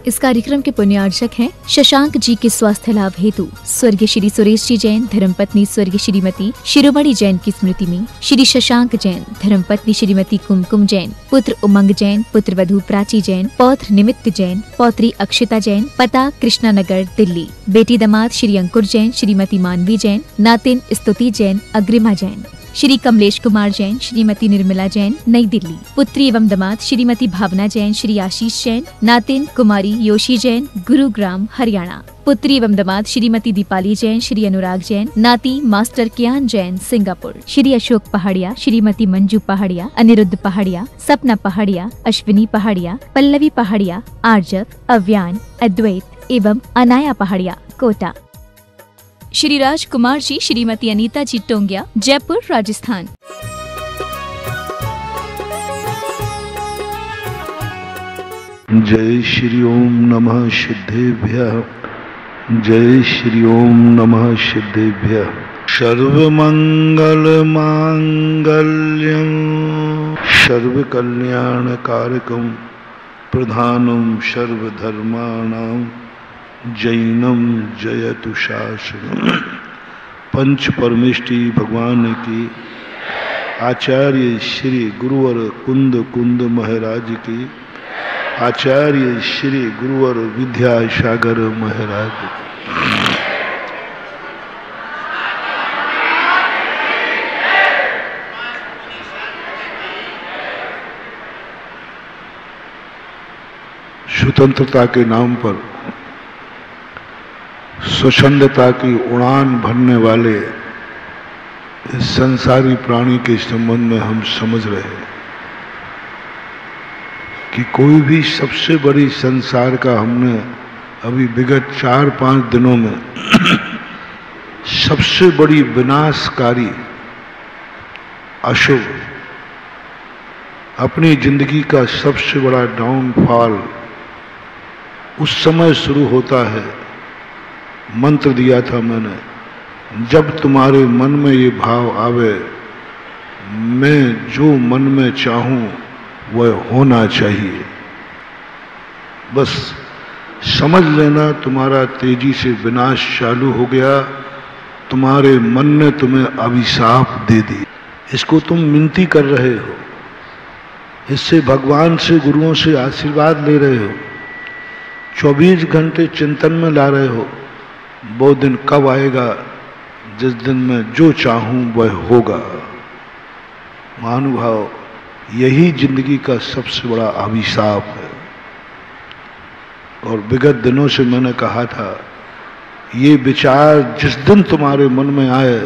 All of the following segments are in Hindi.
इस कार्यक्रम के पुण्यार्चक हैं शशांक जी के स्वास्थ्य लाभ हेतु स्वर्गीय श्री सुरेश जी जैन, धर्मपत्नी स्वर्गीय श्रीमती शिरोमणि जैन की स्मृति में श्री शशांक जैन, धर्मपत्नी श्रीमती कुमकुम जैन, पुत्र उमंग जैन, पुत्र वधू प्राची जैन, पौत्र निमित्त जैन, पौत्री अक्षिता जैन, पता कृष्णा नगर दिल्ली, बेटी दामाद श्री अंकुर जैन, श्रीमती मानवी जैन, नातिन स्तुति जैन, अग्रिमा जैन, श्री कमलेश कुमार जैन, श्रीमती निर्मला जैन, नई दिल्ली, पुत्री एवं दामाद श्रीमती भावना जैन, श्री आशीष जैन, नातिन कुमारी योशी जैन, गुरुग्राम हरियाणा, पुत्री एवं दामाद श्रीमती दीपाली जैन, श्री अनुराग जैन, नाती मास्टर कियान जैन, सिंगापुर, श्री अशोक पहाड़िया, श्रीमती मंजू पहाड़िया, अनिरुद्ध पहाड़िया, सपना पहाड़िया, अश्विनी पहाड़िया, पल्लवी पहाड़िया, आर्जव, अव्यान, अद्वैत एवं अनाया पहाड़िया, कोटा। श्री राजकुमार जी, श्रीमती अनीता जी टोंगिया, जयपुर, राजस्थान। जय श्री ओम नमः सिद्धेभ्यः, जय श्री ओम नमः सिद्धेभ्यः। सर्वमंगल मांगल्यं सर्वकल्याणकारकं प्रधानं सर्वधर्माणां जैनम जयतु शासनम। पंच परमेष्टि भगवान की, आचार्य श्री गुरुवर कुंद महाराज की, आचार्य श्री गुरुवर विद्यासागर महाराज की। स्वतंत्रता के नाम पर स्वच्छंदता की उड़ान भरने वाले इस संसारी प्राणी के संबंध में हम समझ रहे हैं कि कोई भी सबसे बड़ी संसार का हमने अभी विगत 4-5 दिनों में सबसे बड़ी विनाशकारी अशुभ, अपनी जिंदगी का सबसे बड़ा डाउनफॉल उस समय शुरू होता है। मंत्र दिया था मैंने, जब तुम्हारे मन में ये भाव आवे, मैं जो मन में चाहूं वह होना चाहिए, बस समझ लेना तुम्हारा तेजी से विनाश चालू हो गया। तुम्हारे मन ने तुम्हें अभिशाप दे दी। इसको तुम मिनती कर रहे हो, इससे भगवान से, गुरुओं से आशीर्वाद ले रहे हो, 24 घंटे चिंतन में ला रहे हो। वो दिन कब आएगा जिस दिन मैं जो चाहूं वह होगा। महानुभाव, यही जिंदगी का सबसे बड़ा अभिशाप है। और विगत दिनों से मैंने कहा था, ये विचार जिस दिन तुम्हारे मन में आए,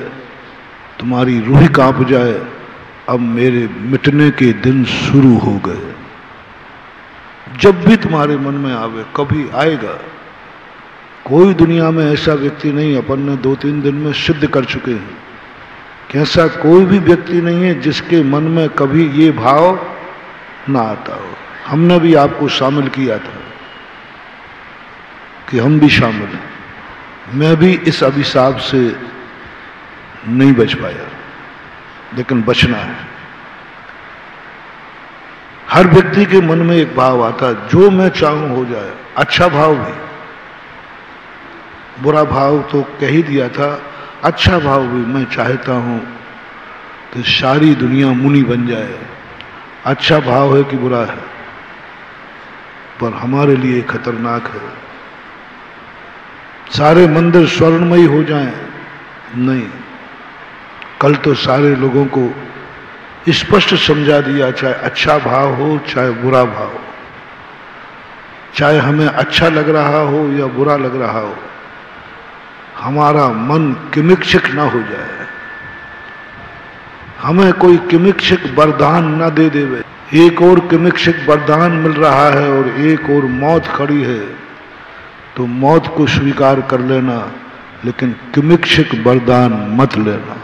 तुम्हारी रूह कांप जाए, अब मेरे मिटने के दिन शुरू हो गए। जब भी तुम्हारे मन में आवे, कभी आएगा। कोई दुनिया में ऐसा व्यक्ति नहीं, अपन ने 2-3 दिन में सिद्ध कर चुके हैं कि ऐसा कोई भी व्यक्ति नहीं है जिसके मन में कभी ये भाव ना आता हो। हमने भी आपको शामिल किया था कि हम भी शामिल हैं। मैं भी इस अभिशाप से नहीं बच पाया, लेकिन बचना है। हर व्यक्ति के मन में एक भाव आता, जो मैं चाहूं हो जाए। अच्छा भाव भी, बुरा भाव तो कह ही दिया था। अच्छा भाव भी, मैं चाहता हूं कि सारी दुनिया मुनि बन जाए। अच्छा भाव है कि बुरा है, पर हमारे लिए खतरनाक है। सारे मंदिर स्वर्णमयी हो जाएं, नहीं। कल तो सारे लोगों को स्पष्ट समझा दिया, चाहे अच्छा भाव हो चाहे बुरा भाव हो, चाहे हमें अच्छा लग रहा हो या बुरा लग रहा हो, हमारा मन किमिक्षक ना हो जाए। हमें कोई किमिक्षक वरदान ना दे देवे। एक और किमिक्षक वरदान मिल रहा है और एक और मौत खड़ी है, तो मौत को स्वीकार कर लेना, लेकिन किमिक्षक वरदान मत लेना।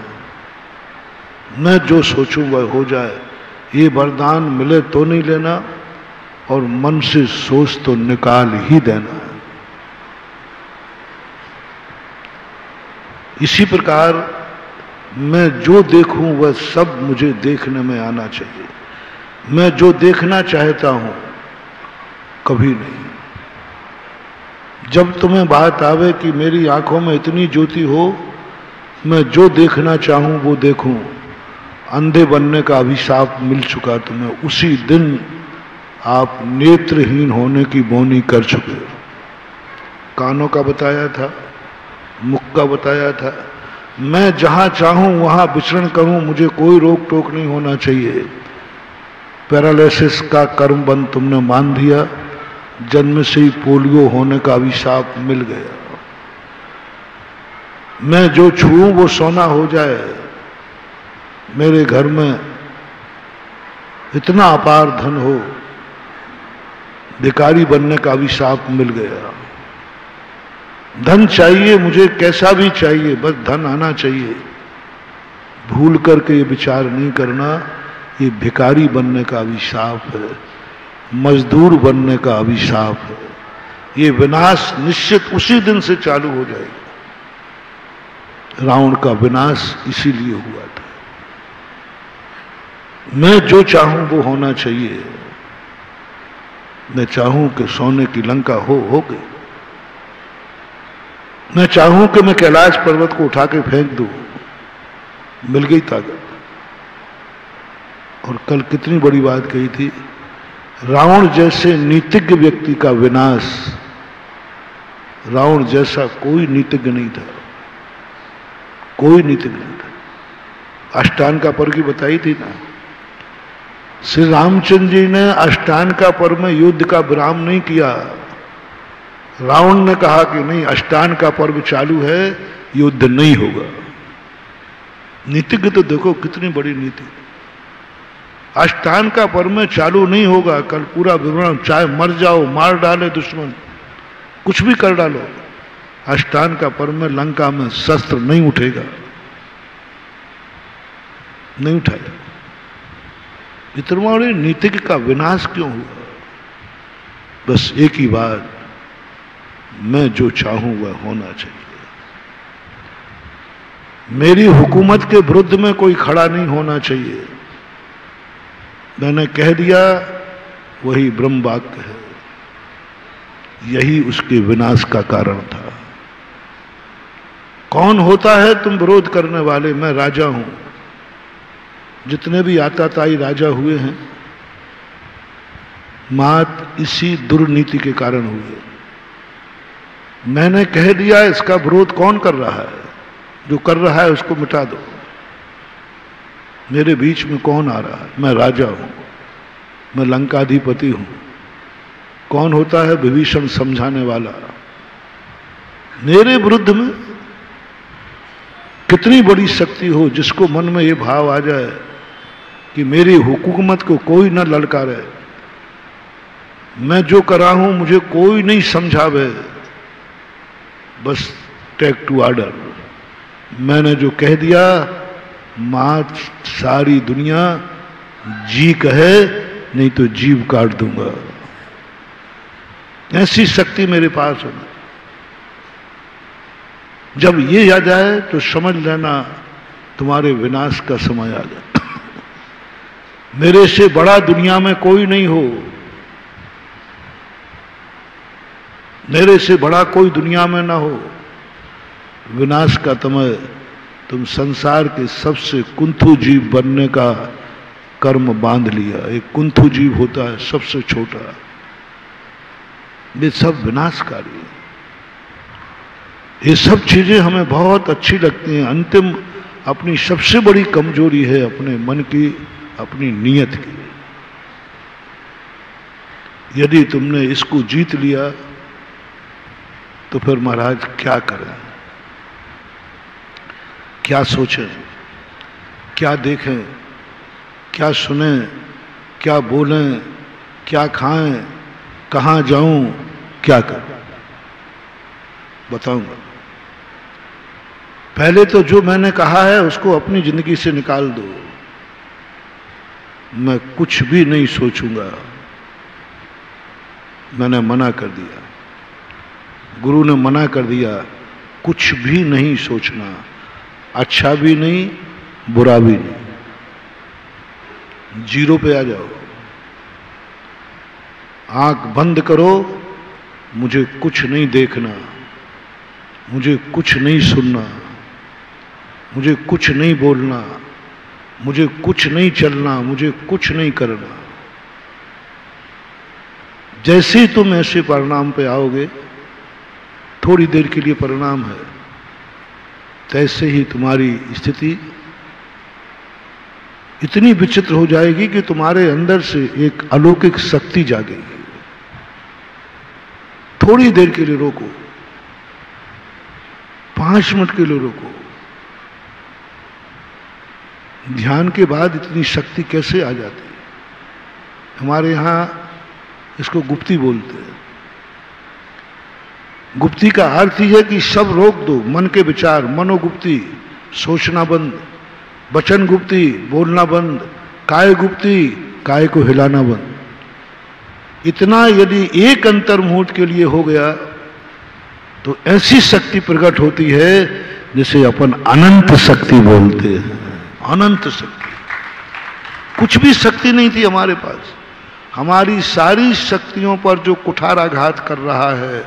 मैं जो सोचूं वह हो जाए, ये वरदान मिले तो नहीं लेना, और मन से सोच तो निकाल ही देना। इसी प्रकार मैं जो देखूं वह सब मुझे देखने में आना चाहिए। मैं जो देखना चाहता हूं कभी नहीं, जब तुम्हें बात आवे कि मेरी आंखों में इतनी ज्योति हो, मैं जो देखना चाहूं वो देखूं, अंधे बनने का अभिशाप मिल चुका तुम्हें, उसी दिन आप नेत्रहीन होने की बौनी कर चुके। कानों का बताया था, मुख का बताया था, मैं जहां चाहूं वहां विचरण करूं, मुझे कोई रोक टोक नहीं होना चाहिए। पैरालिसिस का कर्म बंध तुमने मान दिया, जन्म से ही पोलियो होने का अभिशाप मिल गया। मैं जो छूऊं वो सोना हो जाए, मेरे घर में इतना अपार धन हो, भिखारी बनने का अभिशाप मिल गया। धन चाहिए मुझे, कैसा भी चाहिए, बस धन आना चाहिए। भूल करके ये विचार नहीं करना ये भिखारी बनने का अभिशाप है, मजदूर बनने का अभिशाप है। ये विनाश निश्चित उसी दिन से चालू हो जाएगा। रावण का विनाश इसीलिए हुआ था। मैं जो चाहूं वो होना चाहिए। मैं चाहूं कि सोने की लंका हो गई। मैं चाहूं कि मैं कैलाश पर्वत को उठा के फेंक दूं, मिल गई ताकत। और कल कितनी बड़ी बात कही थी, रावण जैसे नीतिज्ञ व्यक्ति का विनाश, रावण जैसा कोई नीतिज्ञ नहीं था, कोई नीतिज्ञ नहीं था। अष्टान का पर्व की बताई थी ना, श्री रामचंद्र जी ने अष्टान का पर्व में युद्ध का विराम नहीं किया। रावण ने कहा कि नहीं, अष्टान का पर्व चालू है, युद्ध नहीं होगा। नीतिज्ञ तो देखो कितनी बड़ी नीति। अष्टान का पर्व में चालू नहीं होगा, कल पूरा विवरण, चाहे मर जाओ, मार डाले दुश्मन, कुछ भी कर डालो, अष्टान का पर्व में लंका में शस्त्र नहीं उठेगा, नहीं उठाया। इतना बड़े नीतिज्ञ का विनाश क्यों हुआ? बस एक ही बात, मैं जो चाहूं वह होना चाहिए। मेरी हुकूमत के विरुद्ध में कोई खड़ा नहीं होना चाहिए। मैंने कह दिया, वही ब्रह्म वाक्य है, यही उसके विनाश का कारण था। कौन होता है तुम विरोध करने वाले? मैं राजा हूं। जितने भी आताताई राजा हुए हैं, मात इसी दुर्नीति के कारण हुए। मैंने कह दिया, इसका विरोध कौन कर रहा है? जो कर रहा है उसको मिटा दो। मेरे बीच में कौन आ रहा है? मैं राजा हूं, मैं लंकाधिपति हूं। कौन होता है? विभीषण समझाने वाला। मेरे विरुद्ध में कितनी बड़ी शक्ति हो, जिसको मन में ये भाव आ जाए कि मेरी हुकूमत को कोई न ललकारे, मैं जो कर रहा हूं मुझे कोई नहीं समझावे, बस टेक टू ऑर्डर। मैंने जो कह दिया, मात सारी दुनिया जी कहे, नहीं तो जीव काट दूंगा। ऐसी शक्ति मेरे पास है। जब ये याद आए तो समझ लेना तुम्हारे विनाश का समय आ गया। मेरे से बड़ा दुनिया में कोई नहीं हो, मेरे से बड़ा कोई दुनिया में ना हो। विनाश का समय तुम संसार के सबसे कुंथु जीव बनने का कर्म बांध लिया। एक कुंथु जीव होता है सबसे छोटा, ये सब विनाशकारी है। ये सब चीजें हमें बहुत अच्छी लगती हैं, अंतिम अपनी सबसे बड़ी कमजोरी है अपने मन की, अपनी नीयत की। यदि तुमने इसको जीत लिया तो फिर महाराज क्या करें, क्या सोचें, क्या देखें, क्या सुने, क्या बोलें, क्या खाएं, कहाँ जाऊं, क्या करूं? बताऊंगा। पहले तो जो मैंने कहा है उसको अपनी जिंदगी से निकाल दो। मैं कुछ भी नहीं सोचूंगा, मैंने मना कर दिया, गुरु ने मना कर दिया, कुछ भी नहीं सोचना, अच्छा भी नहीं बुरा भी नहीं, जीरो पे आ जाओ। आंख बंद करो, मुझे कुछ नहीं देखना, मुझे कुछ नहीं सुनना, मुझे कुछ नहीं बोलना, मुझे कुछ नहीं चलना, मुझे कुछ नहीं करना। जैसे ही तुम ऐसे परिणाम पे आओगे, थोड़ी देर के लिए परिणाम है, तैसे ही तुम्हारी स्थिति इतनी विचित्र हो जाएगी कि तुम्हारे अंदर से एक अलौकिक शक्ति जागेगी। थोड़ी देर के लिए रोको, 5 मिनट के लिए रोको। ध्यान के बाद इतनी शक्ति कैसे आ जाती है? हमारे यहां इसको गुप्ती बोलते हैं। गुप्ती का अर्थ ही है कि सब रोक दो, मन के विचार, मनोगुप्ती, सोचना बंद, वचन गुप्ती, बोलना बंद, काय गुप्ती, काय को हिलाना बंद। इतना यदि एक अंतर मुहूर्त के लिए हो गया तो ऐसी शक्ति प्रकट होती है जिसे अपन अनंत शक्ति बोलते हैं। अनंत शक्ति, कुछ भी शक्ति नहीं थी हमारे पास। हमारी सारी शक्तियों पर जो कुठाराघात कर रहा है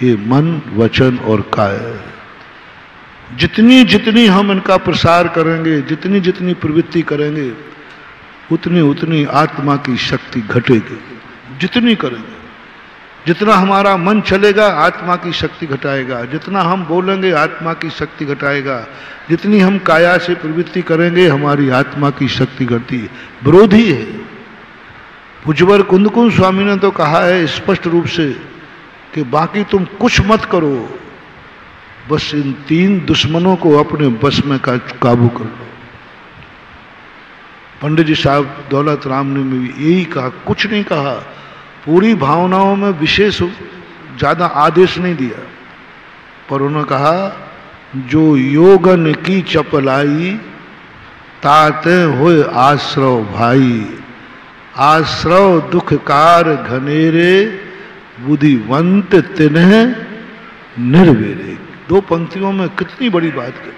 ये मन, वचन और काय। जितनी जितनी हम इनका प्रसार करेंगे, जितनी जितनी प्रवृत्ति करेंगे, उतनी उतनी आत्मा की शक्ति घटेगी। जितनी करेंगे, जितना हमारा मन चलेगा आत्मा की शक्ति घटाएगा, जितना हम बोलेंगे आत्मा की शक्ति घटाएगा, जितनी हम काया से प्रवृत्ति करेंगे हमारी आत्मा की शक्ति घटती है। विरोधी है। पूज्यवर कुंदकुंज स्वामी ने तो कहा है स्पष्ट रूप से कि बाकी तुम कुछ मत करो, बस इन 3 दुश्मनों को अपने बस में काबू कर लो। पंडित जी साहब दौलत राम ने भी यही कहा, कुछ नहीं कहा। पूरी भावनाओं में विशेष ज्यादा आदेश नहीं दिया, पर उन्होंने कहा जो योगन की चपलाई ताते होए आश्रव भाई, आश्रव दुखकार घनेरे बुद्धिवंत तिन्ह निर्वेरे। 2 पंक्तियों में कितनी बड़ी बात कही,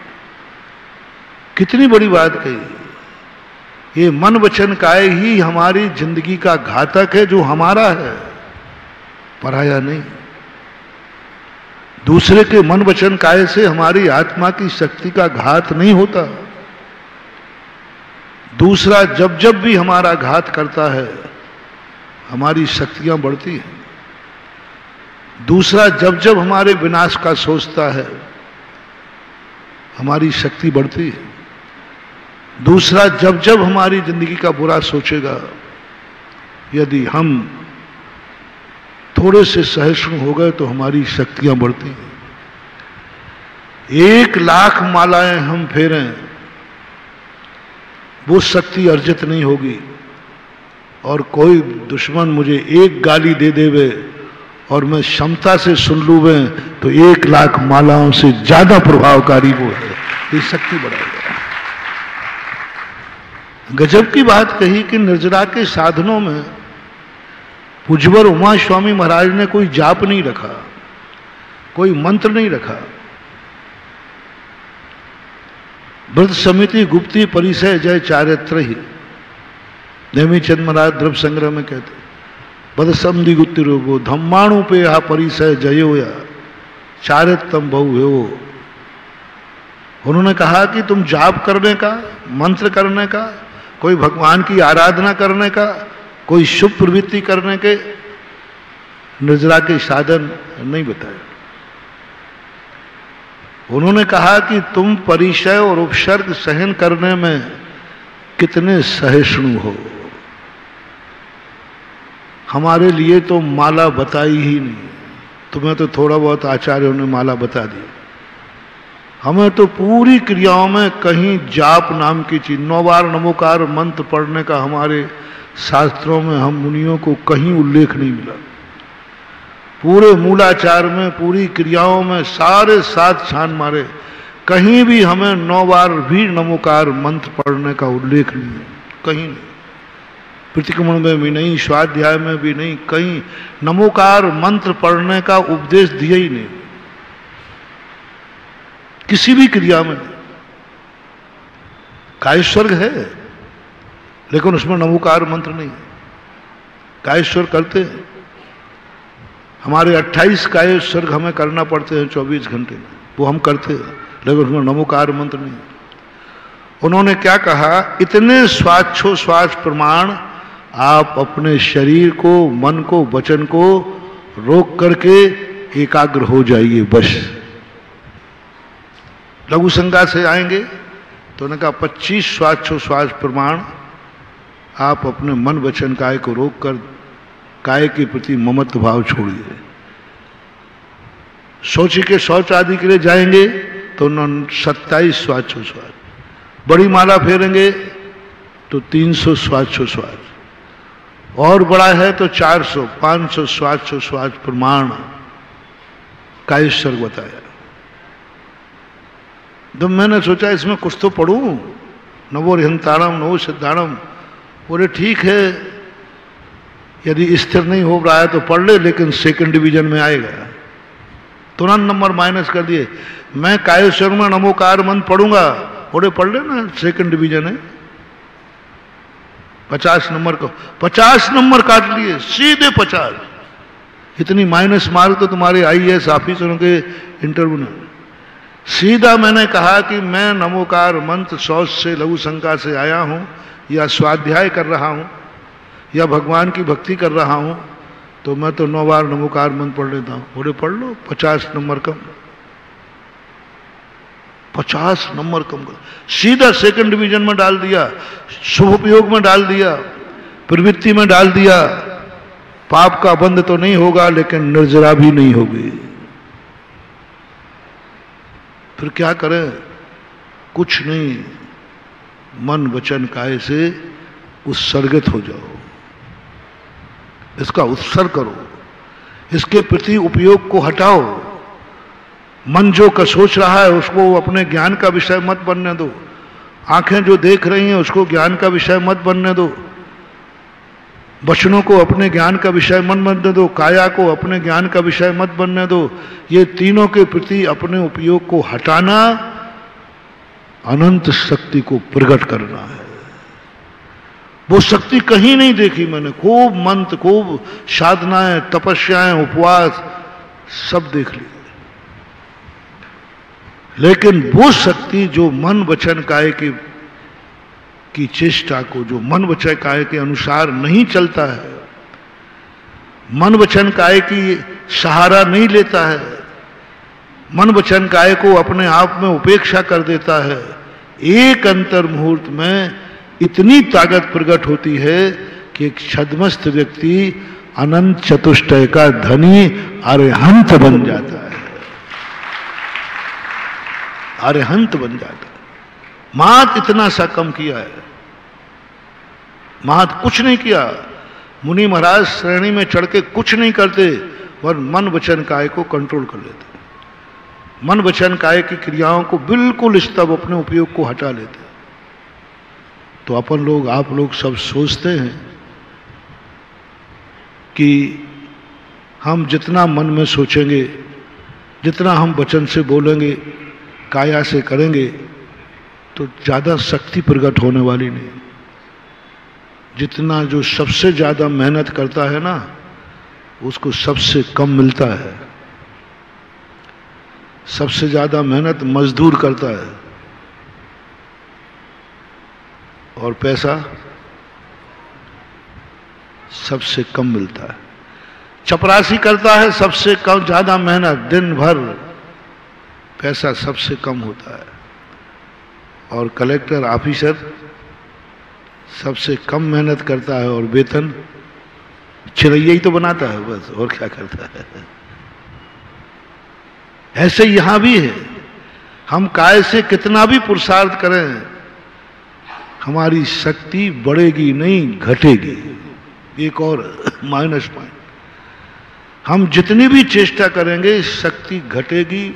कितनी बड़ी बात कही। ये मन वचन काय ही हमारी जिंदगी का घातक है, जो हमारा है, पराया नहीं। दूसरे के मन वचन काय से हमारी आत्मा की शक्ति का घात नहीं होता। दूसरा जब जब भी हमारा घात करता है हमारी शक्तियां बढ़ती हैं। दूसरा जब जब हमारे विनाश का सोचता है हमारी शक्ति बढ़ती है। दूसरा जब जब हमारी जिंदगी का बुरा सोचेगा, यदि हम थोड़े से सहिष्णु हो गए तो हमारी शक्तियां बढ़ती हैं। 1,00,000 मालाएं हम फेरें, वो शक्ति अर्जित नहीं होगी। और कोई दुश्मन मुझे एक गाली दे देवे और मैं क्षमता से सुन लूँ तो 1,00,000 मालाओं से ज्यादा प्रभावकारी वो है, ये शक्ति बढ़ाएगा। गजब की बात कही कि निर्जरा के साधनों में पूज्यवर उमा स्वामी महाराज ने कोई जाप नहीं रखा, कोई मंत्र नहीं रखा। व्रत समिति गुप्ती परिचय जय चारित्र ही नेमीचंद महाराज द्रव्य संग्रह में कहते बद समधि गुप्ति रोगो धम्माणु पे आ परिचय जयो या चारित्रम बहु हो। उन्होंने कहा कि तुम जाप करने का, मंत्र करने का, कोई भगवान की आराधना करने का, कोई शुभ प्रवृत्ति करने के निर्जरा के साधन नहीं बताए। उन्होंने कहा कि तुम परिचय और उपसर्ग सहन करने में कितने सहिष्णु हो। हमारे लिए तो माला बताई ही नहीं, तुम्हें तो थोड़ा बहुत आचार्यों ने माला बता दी। हमें तो पूरी क्रियाओं में कहीं जाप नाम की चीज, 9 बार नमोकार मंत्र पढ़ने का हमारे शास्त्रों में हम मुनियों को कहीं उल्लेख नहीं मिला। पूरे मूलाचार में, पूरी क्रियाओं में सारे 7 छान मारे, कहीं भी हमें 9 बार भी नमोकार मंत्र पढ़ने का उल्लेख नहीं है, कहीं नहीं। प्रतिक्रमण में भी नहीं, स्वाध्याय में भी नहीं, कहीं नमोकार मंत्र पढ़ने का उपदेश दिया ही नहीं, किसी भी क्रिया में। कायस्वर्ग है लेकिन उसमें नमोकार मंत्र नहीं है। कायस्वर्ग करते हैं, हमारे 28 काय सर्ग हमें करना पड़ते हैं 24 घंटे में, वो हम करते हैं, लेकिन उसमें नमोकार मंत्र नहीं। उन्होंने क्या कहा, इतने श्वासोश्वास प्रमाण आप अपने शरीर को, मन को, वचन को रोक करके एकाग्र हो जाइए बस। लघु संज्ञा से आएंगे तो उन्होंने कहा 25 श्वासोश्वास प्रमाण आप अपने मन वचन काय को रोक कर काय के प्रति ममत्व भाव छोड़िए। सोची के शौच आदि के लिए जाएंगे तो 27 श्वासोश्वास, बड़ी माला फेरेंगे तो 300 श्वासोश्वास, और बड़ा है तो 400 500 श्वासोश्वास प्रमाण काय सर्ग बताया। जब मैंने सोचा इसमें कुछ तो पढ़ूं, नवो रिहंताणम नवो सिद्धाणम, बोले ठीक है यदि स्थिर नहीं हो रहा है तो पढ़ ले, लेकिन सेकंड डिवीजन में आएगा। तुरंत नंबर माइनस कर दिए। मैं कायेश्वर में नमोकार मंत्र पढ़ूंगा, बोले पढ़ लेना, सेकंड डिवीजन है। 50 नंबर को 50 नंबर काट लिए, सीधे 50। इतनी माइनस मार्क तो तुम्हारे आईएएस ऑफिसरों के इंटरव्यू में। सीधा मैंने कहा कि मैं नमोकार मंत्र शौच से, लघु शंका से आया हूं, या स्वाध्याय कर रहा हूं, या भगवान की भक्ति कर रहा हूं, तो मैं तो 9 बार नमोकार मंत्र पढ़ लेता हूं। बोले पढ़ लो, 50 नंबर कम, 50 नंबर कम कर, सीधा सेकंड डिवीजन में डाल दिया, शुभ उपयोग में डाल दिया, प्रवृत्ति में डाल दिया। पाप का बंध तो नहीं होगा, लेकिन निर्जरा भी नहीं होगी। फिर क्या करें, कुछ नहीं, मन वचन काय से उत्सर्गित हो जाओ, इसका उत्सर्ग करो, इसके प्रति उपयोग को हटाओ। मन जो का सोच रहा है उसको अपने ज्ञान का विषय मत बनने दो, आंखें जो देख रही हैं उसको ज्ञान का विषय मत बनने दो, वचनों को अपने ज्ञान का विषय मत बनने दो, काया को अपने ज्ञान का विषय मत बनने दो। ये तीनों के प्रति अपने उपयोग को हटाना अनंत शक्ति को प्रकट करना है। वो शक्ति कहीं नहीं देखी मैंने, खूब मंत्र, खूब साधनाएं, तपस्याएं, उपवास सब देख ली, लेकिन वो शक्ति जो मन वचन काय की चेष्टा को, जो मन वचन काय के अनुसार नहीं चलता है, मन वचन काय की सहारा नहीं लेता है, मन वचन काय को अपने आप में उपेक्षा कर देता है, एक अंतर मुहूर्त में इतनी ताकत प्रकट होती है कि एक छद्मस्त व्यक्ति अनंत चतुष्टय का धनी अरिहंत बन जाता है, अरिहंत बन जाता है। महत इतना सा कम किया है, महत कुछ नहीं किया। मुनि महाराज श्रेणी में चढ़ के कुछ नहीं करते, और मन वचन काय को कंट्रोल कर लेते, मन वचन काय की क्रियाओं को बिल्कुल स्तब अपने उपयोग को हटा लेते। तो अपन लोग, आप लोग सब सोचते हैं कि हम जितना मन में सोचेंगे, जितना हम वचन से बोलेंगे, काया से करेंगे, तो ज़्यादा शक्ति प्रकट होने वाली नहीं। जितना जो सबसे ज़्यादा मेहनत करता है ना, उसको सबसे कम मिलता है। सबसे ज़्यादा मेहनत मजदूर करता है, और पैसा सबसे कम मिलता है। चपरासी करता है सबसे कम, ज़्यादा मेहनत, दिन भर, पैसा सबसे कम होता है। और कलेक्टर ऑफिसर सबसे कम मेहनत करता है, और वेतन चिरैया ही तो बनाता है बस, और क्या करता है। ऐसे यहां भी है, हम काय से कितना भी पुरुषार्थ करें, हमारी शक्ति बढ़ेगी नहीं, घटेगी। एक और माइनस पॉइंट, हम जितनी भी चेष्टा करेंगे शक्ति घटेगी,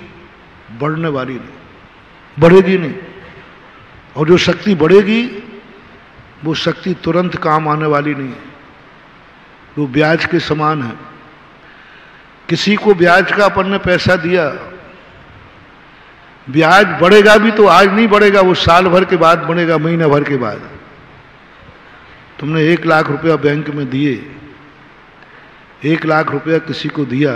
बढ़ने वाली नहीं, बढ़ेगी नहीं। और जो शक्ति बढ़ेगी वो शक्ति तुरंत काम आने वाली नहीं है, वो ब्याज के समान है। किसी को ब्याज का अपन ने पैसा दिया, ब्याज बढ़ेगा भी तो आज नहीं बढ़ेगा, वो साल भर के बाद बढ़ेगा, महीना भर के बाद। तुमने 1 लाख रुपया बैंक में दिए, 1,00,000 रुपया किसी को दिया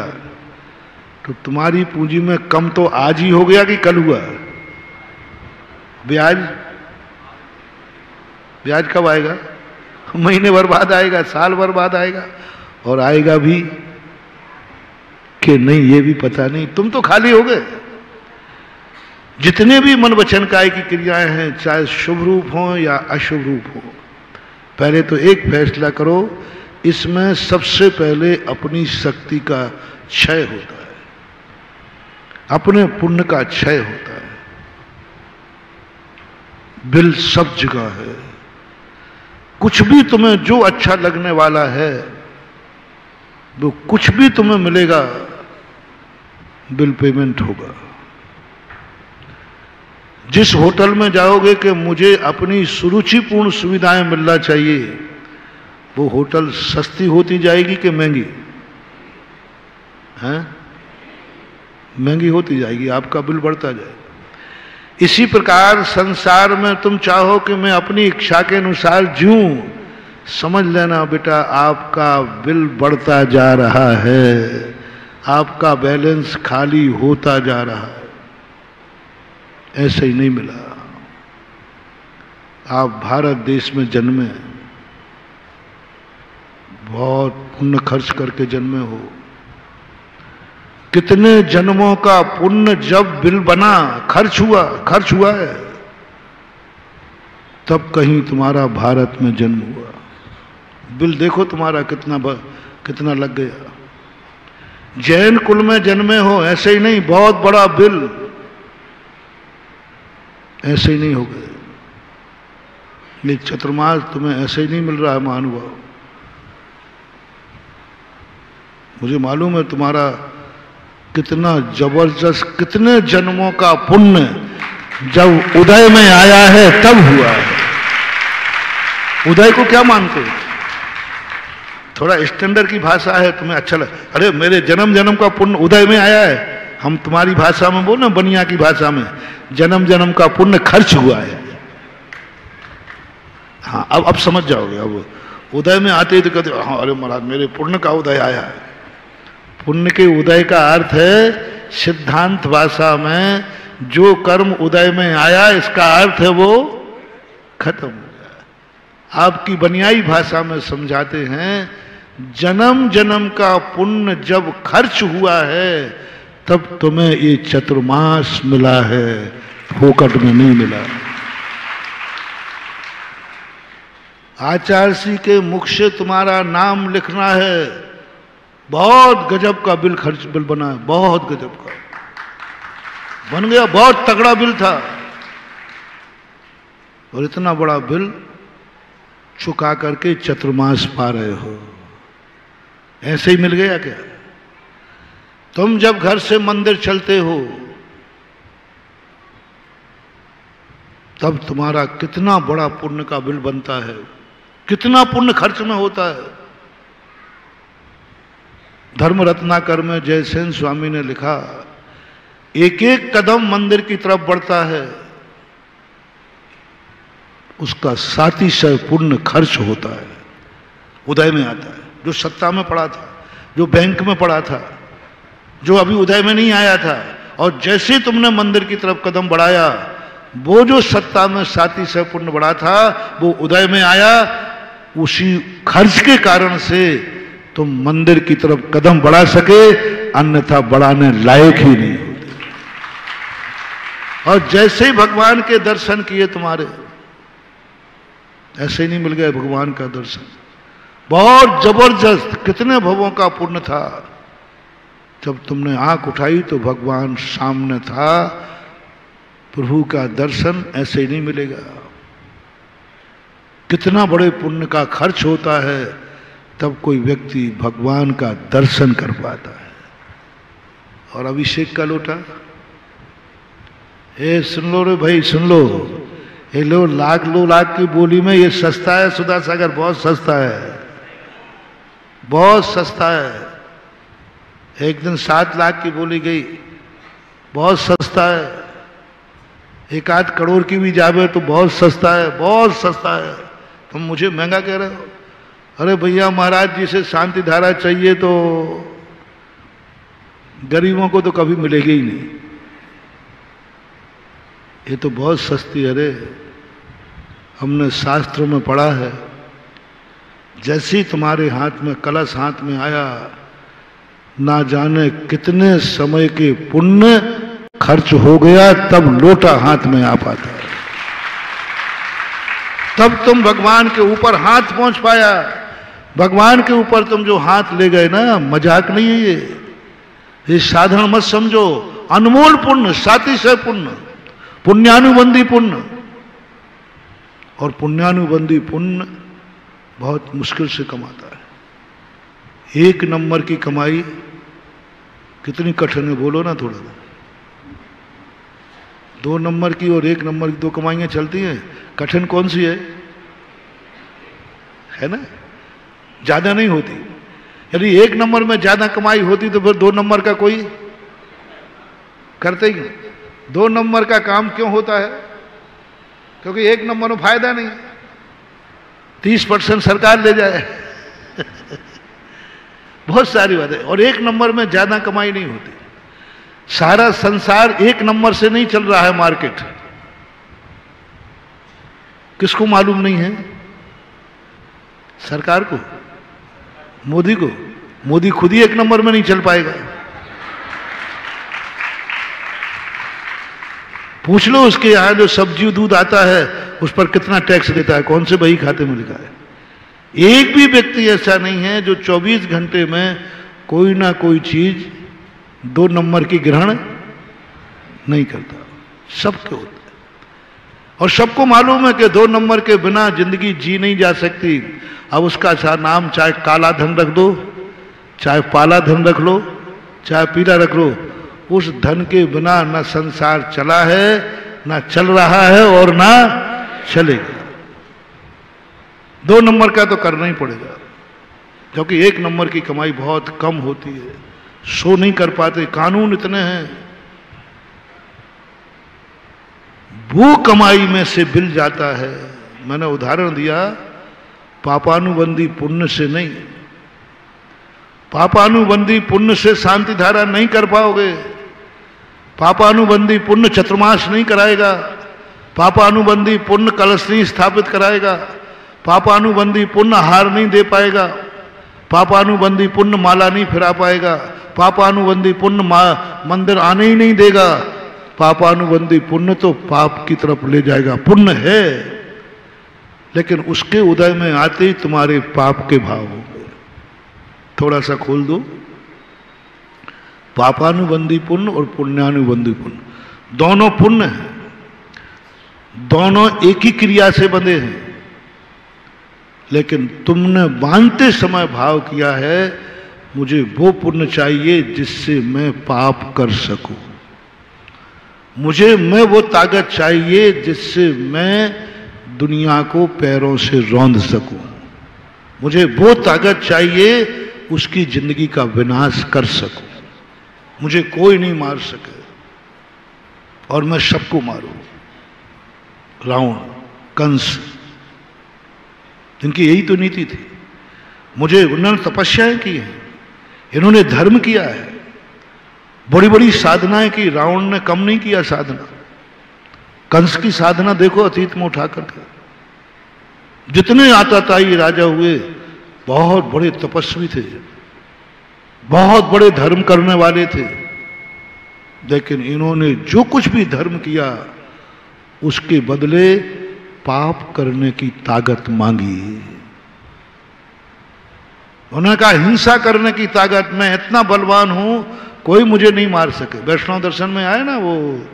तो तुम्हारी पूंजी में कम तो आज ही हो गया कि कल हुआ? ब्याज ब्याज कब आएगा? महीने भर बाद आएगा, साल भर बाद आएगा, और आएगा भी कि नहीं ये भी पता नहीं। तुम तो खाली हो गए। जितने भी मन वचन काय की क्रियाएं हैं, चाहे शुभ रूप हो या अशुभ रूप हो, पहले तो एक फैसला करो, इसमें सबसे पहले अपनी शक्ति का क्षय होता है, अपने पुण्य का क्षय होता है। बिल सब जगह है। कुछ भी तुम्हें जो अच्छा लगने वाला है, वो कुछ भी तुम्हें मिलेगा, बिल पेमेंट होगा। जिस होटल में जाओगे कि मुझे अपनी सुरुचिपूर्ण सुविधाएं मिलना चाहिए, वो होटल सस्ती होती जाएगी कि महंगी? हैं? महंगी होती जाएगी, आपका बिल बढ़ता जाएगा। इसी प्रकार संसार में तुम चाहो कि मैं अपनी इच्छा के अनुसार जीऊं, समझ लेना बेटा आपका बिल बढ़ता जा रहा है, आपका बैलेंस खाली होता जा रहा है। ऐसे ही नहीं मिला। आप भारत देश में जन्मे, बहुत पुण्य खर्च करके जन्मे हो। कितने जन्मों का पुण्य जब बिल बना, खर्च हुआ है, तब कहीं तुम्हारा भारत में जन्म हुआ। बिल देखो तुम्हारा कितना लग गया। जैन कुल में जन्मे हो, ऐसे ही नहीं, बहुत बड़ा बिल, ऐसे ही नहीं हो गए। ये चतुर्मास तुम्हें ऐसे ही नहीं मिल रहा है महानुभाव। मुझे मालूम है तुम्हारा कितना जबरदस्त, कितने जन्मों का पुण्य जब उदय में आया है तब हुआ है। उदय को क्या मानते हो? थोड़ा स्टैंडर्ड की भाषा है, तुम्हें अच्छा लग, अरे मेरे जन्म का पुण्य उदय में आया है। हम तुम्हारी भाषा में बोलो ना, बनिया की भाषा में, जन्म का पुण्य खर्च हुआ है। हाँ, अब समझ जाओगे। अब उदय में आते ही तो कहते हाँ अरे महाराज मेरे पुण्य का उदय आया है। पुण्य के उदय का अर्थ है सिद्धांत भाषा में, जो कर्म उदय में आया इसका अर्थ है वो खत्म हो गया। आपकी बनियाई भाषा में समझाते हैं, जन्म का पुण्य जब खर्च हुआ है तब तुम्हें ये चतुर्मास मिला है, फोकट में नहीं मिला। आचार्य के मुख से तुम्हारा नाम लिखना है, बहुत गजब का बिल बना है, बहुत गजब का बन गया, बहुत तगड़ा बिल था। और इतना बड़ा बिल चुका करके चतुर्मास पा रहे हो, ऐसे ही मिल गया क्या? तुम जब घर से मंदिर चलते हो तब तुम्हारा कितना बड़ा पुण्य का बिल बनता है, कितना पुण्य खर्च में होता है। धर्म रत्नाकर में जयसेन स्वामी ने लिखा, एक एक कदम मंदिर की तरफ बढ़ता है उसका 37 पुण्य खर्च होता है, उदय में आता है। जो सत्ता में पड़ा था, जो बैंक में पड़ा था, जो अभी उदय में नहीं आया था, और जैसे तुमने मंदिर की तरफ कदम बढ़ाया, वो जो सत्ता में 37 पुण्य बढ़ा था वो उदय में आया। उसी खर्च के कारण से तुम मंदिर की तरफ कदम बढ़ा सके, अन्यथा बढ़ाने लायक ही नहीं होते। और जैसे ही भगवान के दर्शन किए तुम्हारे, ऐसे ही नहीं मिल गए भगवान का दर्शन। बहुत जबरदस्त, कितने भवों का पुण्य था। जब तुमने आंख उठाई तो भगवान सामने था। प्रभु का दर्शन ऐसे ही नहीं मिलेगा। कितना बड़े पुण्य का खर्च होता है तब कोई व्यक्ति भगवान का दर्शन कर पाता है। और अभिषेक का लोटा, ए सुन लो रे भाई, सुन लो, ये लो लाख की बोली में ये सस्ता है सुधा सागर, बहुत सस्ता है, बहुत सस्ता है। एक दिन 7 लाख की बोली गई, बहुत सस्ता है। 1-8 करोड़ की भी जावे तो बहुत सस्ता है, बहुत सस्ता है। तुम मुझे महंगा कह रहे हो? अरे भैया महाराज जी से शांति धारा चाहिए तो गरीबों को तो कभी मिलेगी ही नहीं, ये तो बहुत सस्ती है रे। हमने शास्त्रों में पढ़ा है, जैसे ही तुम्हारे हाथ में कलश हाथ में आया, ना जाने कितने समय के पुण्य खर्च हो गया, तब लोटा हाथ में आ पाता है, तब तुम भगवान के ऊपर हाथ पहुंच पाया। भगवान के ऊपर तुम जो हाथ ले गए ना, मजाक नहीं है ये साधारण मत समझो। अनमोल पुण्य, सातिशय पुण्य, पुण्यानुबंधी पुण्य। और पुण्यानुबंधी पुण्य बहुत मुश्किल से कमाता है। 1 नंबर की कमाई कितनी कठिन है बोलो ना थोड़ा। 2 नंबर की और 1 नंबर की 2 कमाइयां चलती हैं, कठिन कौन सी है ना? ज्यादा नहीं होती। यदि 1 नंबर में ज्यादा कमाई होती तो फिर 2 नंबर का कोई करते ही नहीं। 2 नंबर का काम क्यों होता है? क्योंकि 1 नंबर में फायदा नहीं, 30% सरकार ले जाए बहुत सारी बात है। और 1 नंबर में ज्यादा कमाई नहीं होती। सारा संसार 1 नंबर से नहीं चल रहा है। मार्केट किसको मालूम नहीं है? सरकार को, मोदी को। मोदी खुद ही 1 नंबर में नहीं चल पाएगा। पूछ लो उसके यहां जो सब्जी दूध आता है उस पर कितना टैक्स देता है, कौन से बही खाते में लिखा है। एक भी व्यक्ति ऐसा नहीं है जो 24 घंटे में कोई ना कोई चीज 2 नंबर की ग्रहण नहीं करता। सबके होता है। और सबको मालूम है कि 2 नंबर के बिना जिंदगी जी नहीं जा सकती। अब उसका नाम चाहे काला धन रख दो, चाहे पाला धन रख लो, चाहे पीला रख लो, उस धन के बिना न संसार चला है, न चल रहा है और ना चलेगा। 2 नंबर का तो करना ही पड़ेगा, क्योंकि 1 नंबर की कमाई बहुत कम होती है। सो नहीं कर पाते, कानून इतने हैं। वो कमाई में से बिल जाता है। मैंने उदाहरण दिया, पापानुबंधी पुण्य से नहीं। पापानुबंधी पुण्य से शांति धारा नहीं कर पाओगे। पापानुबंधी पुण्य चतुर्मास नहीं कराएगा। पापानुबंधी पुण्य कलश नहीं स्थापित कराएगा। पापानुबंधी पुण्य हार नहीं दे पाएगा। पापानुबंधी पुण्य माला नहीं फिरा पाएगा। पापानुबंधी पुण्य मंदिर आने ही नहीं देगा। पापानुबंधी पुण्य तो पाप की तरफ ले जाएगा। पुण्य है, लेकिन उसके उदय में आते ही तुम्हारे पाप के भाव होंगे। थोड़ा सा खोल दो। पापानुबंधी पुण्य और पुण्यानुबंधी पुण्य, दोनों पुण्य हैं। दोनों एक ही क्रिया से बंधे हैं, लेकिन तुमने बांधते समय भाव किया है मुझे वो पुण्य चाहिए जिससे मैं पाप कर सकूं। मुझे वो ताकत चाहिए जिससे मैं दुनिया को पैरों से रौंद सकूं। मुझे वो ताकत चाहिए उसकी जिंदगी का विनाश कर सकूं। मुझे कोई नहीं मार सके और मैं सबको मारूं। रावण, कंस, इनकी यही तो नीति थी। मुझे उन्होंने तपस्याएं की हैं, इन्होंने धर्म किया है, बड़ी बड़ी साधनाएं की। रावण ने कम नहीं किया साधना। कंस की साधना देखो अतीत में उठा करके। जितने आताताई राजा हुए बहुत बड़े तपस्वी थे, बहुत बड़े धर्म करने वाले थे, लेकिन इन्होंने जो कुछ भी धर्म किया उसके बदले पाप करने की ताकत मांगी। उन्होंने कहा हिंसा करने की ताकत, मैं इतना बलवान हूं कोई मुझे नहीं मार सके। वैष्णव दर्शन में आए ना वो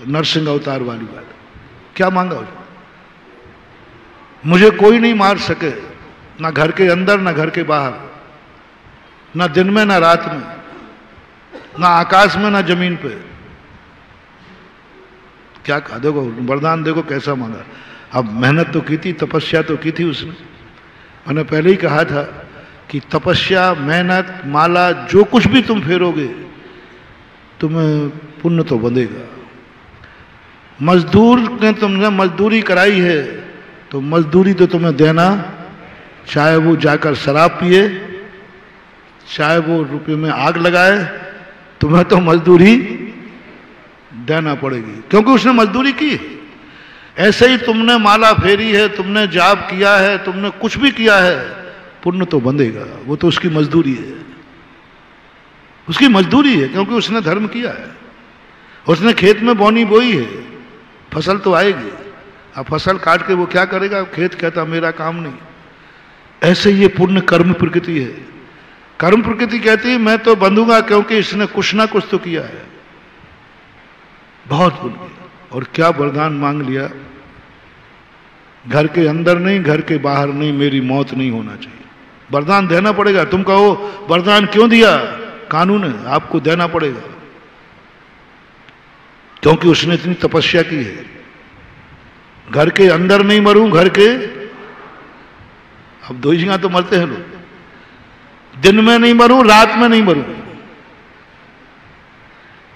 नरसिंह अवतार वाली बात, क्या मांगा? मुझे कोई नहीं मार सके, ना घर के अंदर ना घर के बाहर, ना दिन में ना रात में, ना आकाश में ना जमीन पे। क्या कहा? देखो वरदान देखो कैसा मांगा। अब मेहनत तो की थी, तपस्या तो की थी उसने। मैंने पहले ही कहा था कि तपस्या, मेहनत, माला, जो कुछ भी तुम फेरोगे तुम्हें पुण्य तो बंधेगा। मजदूर ने तुमने मजदूरी कराई है तो मजदूरी तो तुम्हें देना चाहे वो जाकर शराब पिए, चाहे वो रुपये में आग लगाए, तुम्हें तो मजदूरी देना पड़ेगी, क्योंकि उसने मजदूरी की है। ऐसे ही तुमने माला फेरी है, तुमने जाप किया है, तुमने कुछ भी किया है, पुण्य तो बंधेगा, वो तो उसकी मजदूरी है, उसकी मजदूरी है, क्योंकि उसने धर्म किया है, उसने खेत में बोनी बोई है, फसल तो आएगी। अब फसल काट के वो क्या करेगा? खेत कहता मेरा काम नहीं। ऐसे ये पुण्य कर्म प्रकृति है। कर्म प्रकृति कहती है मैं तो बंधूंगा, क्योंकि इसने कुछ ना कुछ तो किया है, बहुत पुण्य किया। और क्या वरदान मांग लिया, घर के अंदर नहीं, घर के बाहर नहीं, मेरी मौत नहीं होना चाहिए। वरदान देना पड़ेगा। तुम कहो वरदान क्यों दिया? कानून है, आपको देना पड़ेगा, क्योंकि उसने इतनी तपस्या की है। घर के अंदर नहीं मरूं, घर के, अब दो जगह तो मरते हैं लोग। दिन में नहीं मरूं, रात में नहीं मरूं।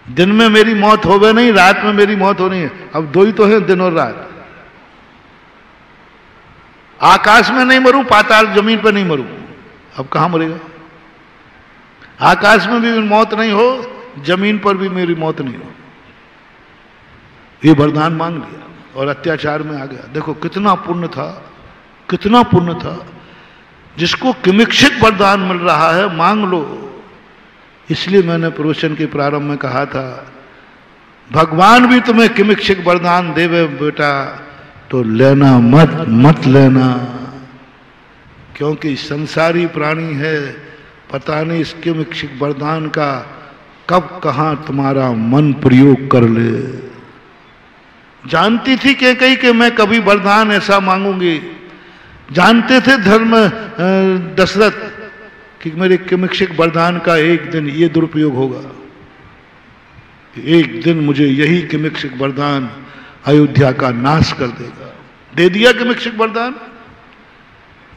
दिन में मेरी मौत होवे नहीं, रात में मेरी मौत होनी है। अब दो ही तो है, दिन और रात। आकाश में नहीं मरूं, पाताल जमीन पर नहीं मरूं। अब कहां मरेगा? आकाश में भी मौत नहीं हो, जमीन पर भी मेरी मौत नहीं हो। ये वरदान मांग लिया और अत्याचार में आ गया। देखो कितना पुण्य था, कितना पुण्य था। जिसको किमिक्षिक वरदान मिल रहा है, मांग लो। इसलिए मैंने प्रवचन के प्रारंभ में कहा था, भगवान भी तुम्हें किमिक्षिक वरदान देवे बेटा तो लेना मत लेना, क्योंकि संसारी प्राणी है, पता नहीं इस किमिक्षिक वरदान का कब कहां तुम्हारा मन प्रयोग कर ले। जानती थी कैकेयी कि मैं कभी वरदान ऐसा मांगूंगी। जानते थे धर्म दशरथ कि मेरे किमिक्षिक वरदान का एक दिन ये दुरुपयोग होगा, एक दिन मुझे यही किमिक्षिक वरदान अयोध्या का नाश कर देगा। दे दिया किमिक्षिक वरदान।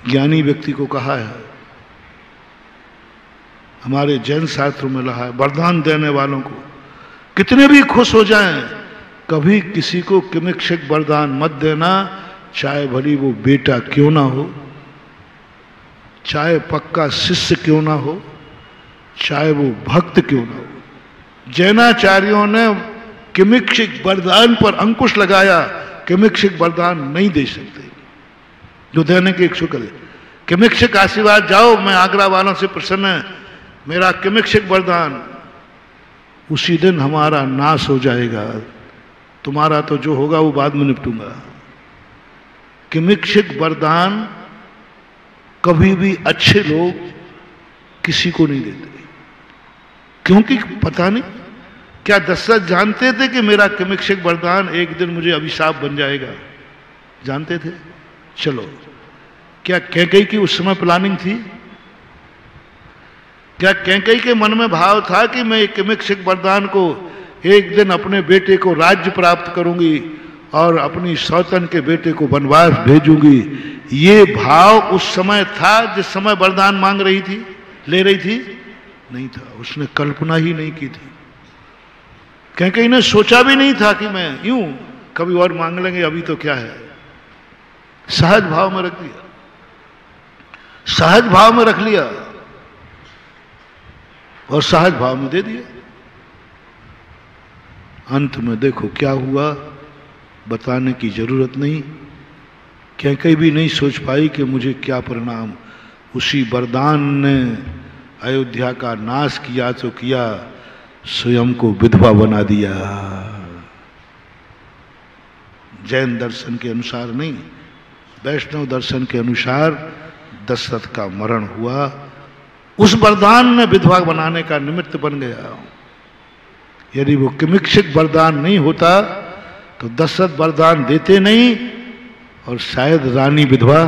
ज्ञानी व्यक्ति को कहा है, हमारे जैन शास्त्रों में रहा है, वरदान देने वालों को कितने भी खुश हो जाएं, कभी किसी को किमिक्षिक वरदान मत देना, चाहे भली वो बेटा क्यों ना हो, चाहे पक्का शिष्य क्यों ना हो, चाहे वो भक्त क्यों ना हो। जैनाचार्यों ने किमिक्षिक वरदान पर अंकुश लगाया। किमिक्षिक वरदान नहीं दे सकते जो देने के इच्छुक है। किमिक्षिक आशीर्वाद, जाओ मैं आगरा वालों से प्रसन्न है, मेरा किमिक्षिक वरदान, उसी दिन हमारा नाश हो जाएगा, तुम्हारा तो जो होगा वो बाद में निपटूंगा। किमिक्षिक वरदान कभी भी अच्छे लोग किसी को नहीं देते, क्योंकि पता नहीं क्या दशरथ जानते थे कि मेरा किमिक्षिक वरदान एक दिन मुझे अभिशाप बन जाएगा? जानते थे। चलो, क्या कैकेयी की उस समय प्लानिंग थी? क्या कैकेयी के मन में भाव था कि मैं किमिक्षिक वरदान को एक दिन अपने बेटे को राज्य प्राप्त करूंगी और अपनी सौतन के बेटे को वनवास भेजूंगी? ये भाव उस समय था जिस समय वरदान मांग रही थी, ले रही थी? नहीं था। उसने कल्पना ही नहीं की थी। कैकेयी ने सोचा भी नहीं था कि मैं यूं कभी और मांग लेंगे, अभी तो क्या है। सहज भाव में रख दिया, सहज भाव में रख लिया और सहज भाव में दे दिया। अंत में देखो क्या हुआ, बताने की जरूरत नहीं। कैकेयी भी नहीं सोच पाई कि मुझे क्या परिणाम। उसी वरदान ने अयोध्या का नाश किया तो किया, स्वयं को विधवा बना दिया। जैन दर्शन के अनुसार नहीं, वैष्णव दर्शन के अनुसार दशरथ का मरण हुआ। उस वरदान ने विधवा बनाने का निमित्त बन गया। यदि वो किमिक्षिक वरदान नहीं होता तो दशरथ वरदान देते नहीं और शायद रानी विधवा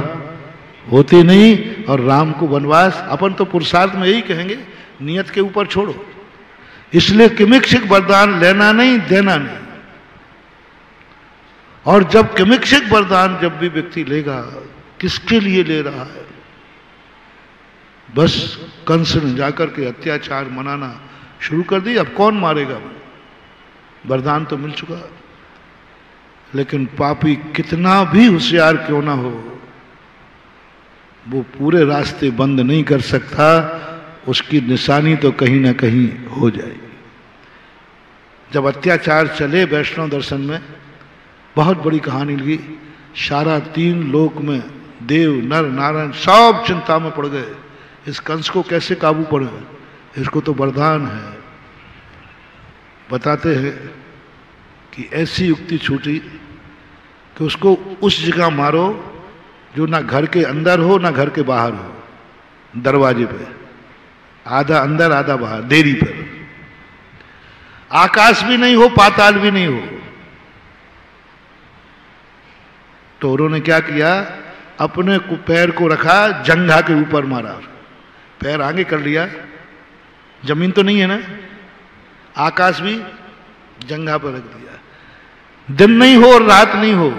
होती नहीं और राम को वनवास। अपन तो पुरुषार्थ में यही कहेंगे, नियत के ऊपर छोड़ो। इसलिए किमिक्षिक वरदान लेना नहीं, देना नहीं। और जब किमिक्षिक वरदान जब भी व्यक्ति लेगा, किसके लिए ले रहा है? बस कंस ने जाकर के अत्याचार मनाना शुरू कर दी। अब कौन मारेगा? वरदान तो मिल चुका। लेकिन पापी कितना भी होशियार क्यों ना हो, वो पूरे रास्ते बंद नहीं कर सकता, उसकी निशानी तो कहीं ना कहीं हो जाएगी। जब अत्याचार चले वैष्णव दर्शन में, बहुत बड़ी कहानी लगी। सारा 3 लोक में देव नर नारायण सब चिंता में पड़ गए, इस कंस को कैसे काबू पड़े, इसको तो वरदान है। बताते हैं कि ऐसी युक्ति छूटी कि उसको उस जगह मारो जो ना घर के अंदर हो ना घर के बाहर हो, दरवाजे पे, आधा अंदर आधा बाहर, देरी पर, आकाश भी नहीं हो पाताल भी नहीं हो। तो उन्होंने क्या किया, अपने पैर को रखा, जंघा के ऊपर मारा, पैर आगे कर लिया, जमीन तो नहीं है ना, आकाश भी जंघा पर रख दिया। दिन नहीं हो और रात नहीं हो,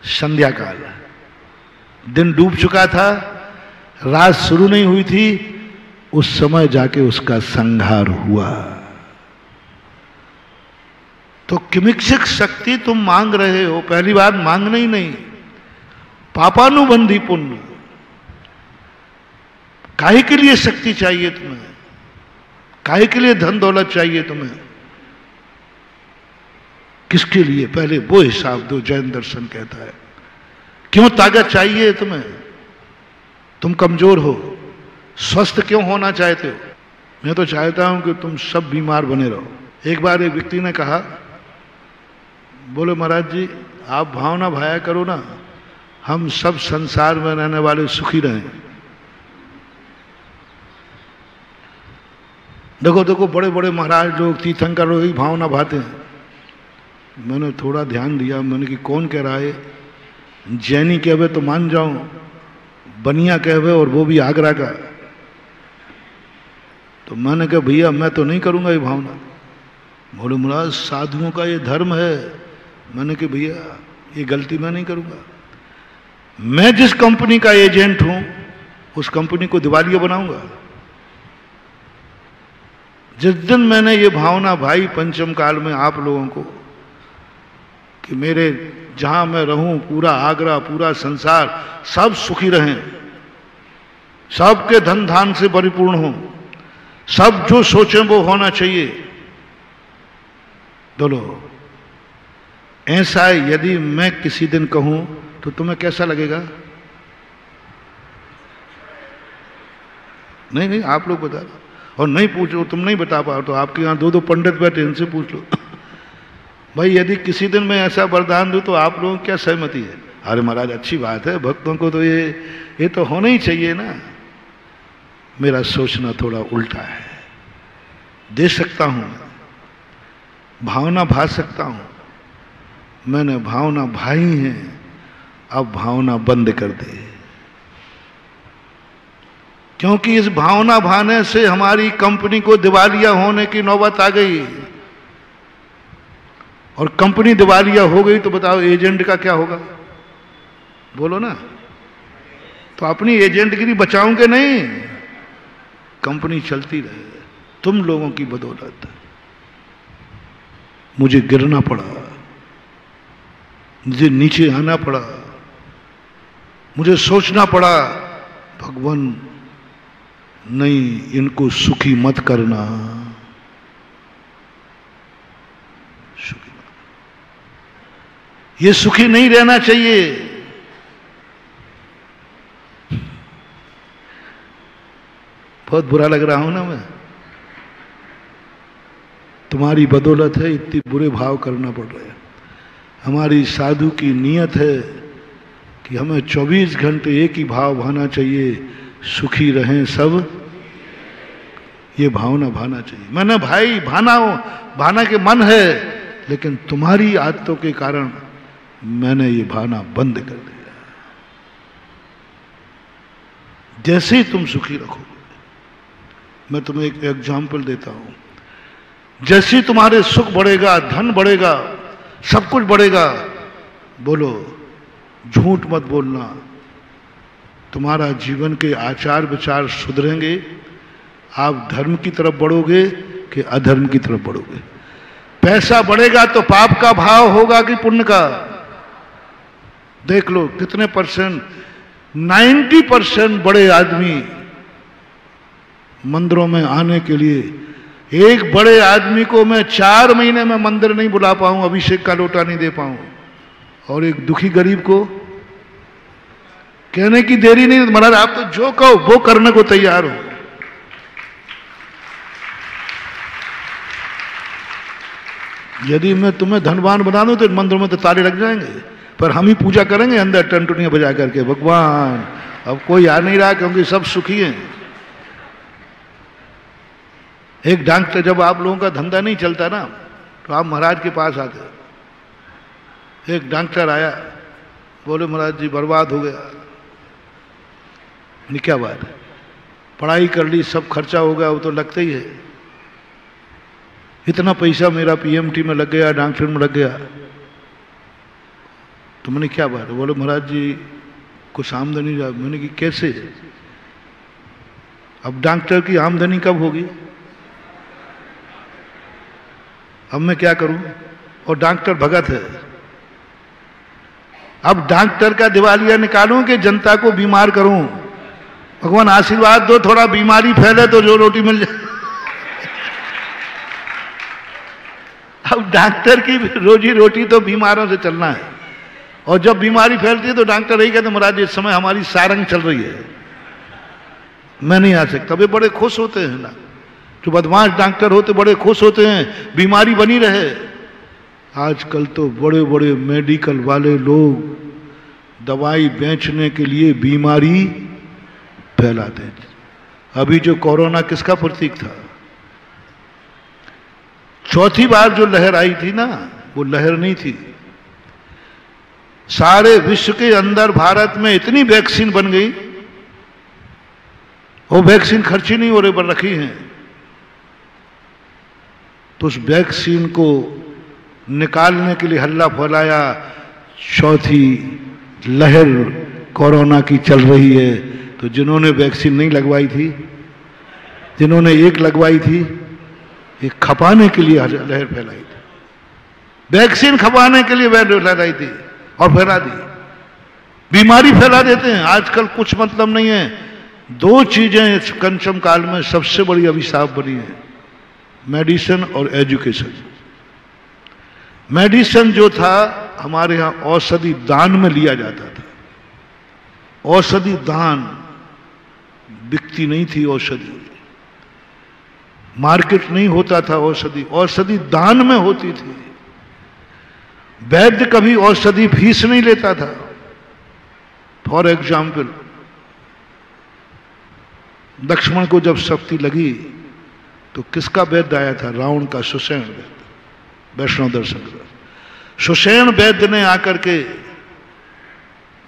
संध्या काल, दिन डूब चुका था, रात शुरू नहीं हुई थी, उस समय जाके उसका संहार हुआ। तो किमिक्षक शक्ति तुम मांग रहे हो, पहली बात मांगना ही नहीं, पापानुबंधी पुण्य। काहे के लिए शक्ति चाहिए तुम्हें, काहे के लिए धन दौलत चाहिए तुम्हें, किसके लिए, पहले वो हिसाब दो। जैन दर्शन कहता है क्यों ताकत चाहिए तुम्हें, तुम कमजोर हो, स्वस्थ क्यों होना चाहते हो। मैं तो चाहता हूं कि तुम सब बीमार बने रहो। एक बार एक व्यक्ति ने कहा, बोले महाराज जी आप भावना भाया करो ना, हम सब संसार में रहने वाले सुखी रहें। देखो देखो बड़े बड़े महाराज लोग, तीर्थंकर लोग ही भावना भाते हैं। मैंने थोड़ा ध्यान दिया, मैंने कि कौन कह रहा है, जैनी कहवे तो मान जाऊं, बनिया कहवे और वो भी आगरा का। तो मैंने कहा भैया मैं तो नहीं करूंगा ये भावना। बोले महाराज साधुओं का ये धर्म है। मैंने कहा भैया ये गलती मैं नहीं करूंगा। मैं जिस कंपनी का एजेंट हूं उस कंपनी को दिवालिया बनाऊंगा। जिस दिन मैंने ये भावना भाई पंचम काल में आप लोगों को कि मेरे जहां मैं रहूं पूरा आगरा पूरा संसार सब सुखी रहें, सबके धन धान से परिपूर्ण हो, सब जो सोचें वो होना चाहिए। बोलो ऐसा यदि मैं किसी दिन कहूं तो तुम्हें कैसा लगेगा? नहीं नहीं आप लोग बता दो, और नहीं पूछो, तुम नहीं बता पाओ तो आपके यहां 2 पंडित बैठे, इनसे पूछ लो। भाई यदि किसी दिन मैं ऐसा वरदान दूं तो आप लोगों की क्या सहमति है? अरे महाराज अच्छी बात है, भक्तों को तो ये तो होना ही चाहिए ना। मेरा सोचना थोड़ा उल्टा है। दे सकता हूं, भावना भा सकता हूं, मैंने भावना भाई है, अब भावना बंद कर दे। क्योंकि इस भावना भाने से हमारी कंपनी को दिवालिया होने की नौबत आ गई, और कंपनी दिवालिया हो गई तो बताओ एजेंट का क्या होगा? बोलो ना। तो अपनी एजेंटगिरी बचाओगे नहीं, कंपनी चलती रहे। तुम लोगों की बदौलत मुझे गिरना पड़ा, मुझे नीचे आना पड़ा, मुझे सोचना पड़ा भगवान नहीं इनको सुखी मत करना, सुखी मत, ये सुखी नहीं रहना चाहिए। बहुत बुरा लग रहा हूं ना मैं, तुम्हारी बदौलत है इतनी बुरे भाव करना पड़ रहे हैं। हमारी साधु की नियत है कि हमें 24 घंटे एक ही भाव भाना चाहिए, सुखी रहें सब, ये भावना भाना चाहिए। मैंने भाई भाना के मन है, लेकिन तुम्हारी आदतों के कारण मैंने ये भावना बंद कर दिया। जैसे ही तुम सुखी रखोगे, मैं तुम्हें एक एग्जाम्पल देता हूं, जैसे तुम्हारे सुख बढ़ेगा, धन बढ़ेगा, सब कुछ बढ़ेगा, बोलो झूठ मत बोलना, तुम्हारा जीवन के आचार विचार सुधरेंगे, आप धर्म की तरफ बढ़ोगे कि अधर्म की तरफ बढ़ोगे। पैसा बढ़ेगा तो पाप का भाव होगा कि पुण्य का? देख लो कितने % 90% बड़े आदमी मंदिरों में आने के लिए, एक बड़े आदमी को मैं 4 महीने में मंदिर नहीं बुला पाऊं, अभिषेक का लोटा नहीं दे पाऊं, और एक दुखी गरीब को कहने की देरी नहीं, महाराज आप तो जो कहो वो करने को तैयार हो। यदि मैं तुम्हें धनवान बना दूं तो मंदिर में तो ताले लग जाएंगे, पर हम ही पूजा करेंगे अंदर टंटुनियां बजा करके, भगवान अब कोई आ नहीं रहा क्योंकि सब सुखी हैं। एक डॉक्टर, जब आप लोगों का धंधा नहीं चलता ना तो आप महाराज के पास आते। एक डॉक्टर आया, बोले महाराज जी बर्बाद हो गया। नहीं क्या बात है, पढ़ाई कर ली, सब खर्चा हो गया, वो तो लगता ही है, इतना पैसा मेरा पीएमटी में लग गया, डॉक्टर में लग गया। तो मैंने क्या बात है, बोले महाराज जी कुछ आमदनी जा। मैंने कि कैसे, अब डॉक्टर की आमदनी कब होगी, अब मैं क्या करूं, और डॉक्टर भगत है। अब डॉक्टर का दिवालिया निकालूं कि जनता को बीमार करूं, भगवान आशीर्वाद दो, थोड़ा बीमारी फैले तो जो रोटी मिल जाए। अब डॉक्टर की रोजी रोटी तो बीमारों से चलना है, और जब बीमारी फैलती है तो डॉक्टर यही कहते महाराज इस समय हमारी सारंग चल रही है, मैं नहीं आ सकता। वे बड़े खुश होते हैं ना, जो बदमाश डॉक्टर होते बड़े खुश होते हैं, बीमारी बनी रहे। आजकल तो बड़े बड़े मेडिकल वाले लोग दवाई बेचने के लिए बीमारी फैलाते हैं। अभी जो कोरोना किसका प्रतीक था, चौथी बार जो लहर आई थी ना, वो लहर नहीं थी। सारे विश्व के अंदर भारत में इतनी वैक्सीन बन गई, वो वैक्सीन खर्ची नहीं हो रही पर रखी हैं, तो उस वैक्सीन को निकालने के लिए हल्ला फैलाया, चौथी लहर कोरोना की चल रही है। तो जिन्होंने वैक्सीन नहीं लगवाई थी, जिन्होंने एक लगवाई थी, एक खपाने के लिए लहर फैलाई थी, वैक्सीन खपाने के लिए लहर फैलाई थी और फैला दी। बीमारी फैला देते हैं आजकल, कुछ मतलब नहीं है। 2 चीजें इस कंचम काल में सबसे बड़ी अभिशाप बनी है, मेडिसिन और एजुकेशन। मेडिसिन जो था हमारे यहां औषधि दान में लिया जाता था, औषधि दान, बिकती नहीं थी औषधि, मार्केट नहीं होता था औषधि, औषधि दान में होती थी। वैद्य कभी औषधि फीस नहीं लेता था। फॉर एग्जाम्पल, लक्ष्मण को जब शक्ति लगी तो किसका वैद्य आया था, रावण का सुषेण वैद्य, वैष्णव दर्शन का सुषेण वैद्य ने आकर के,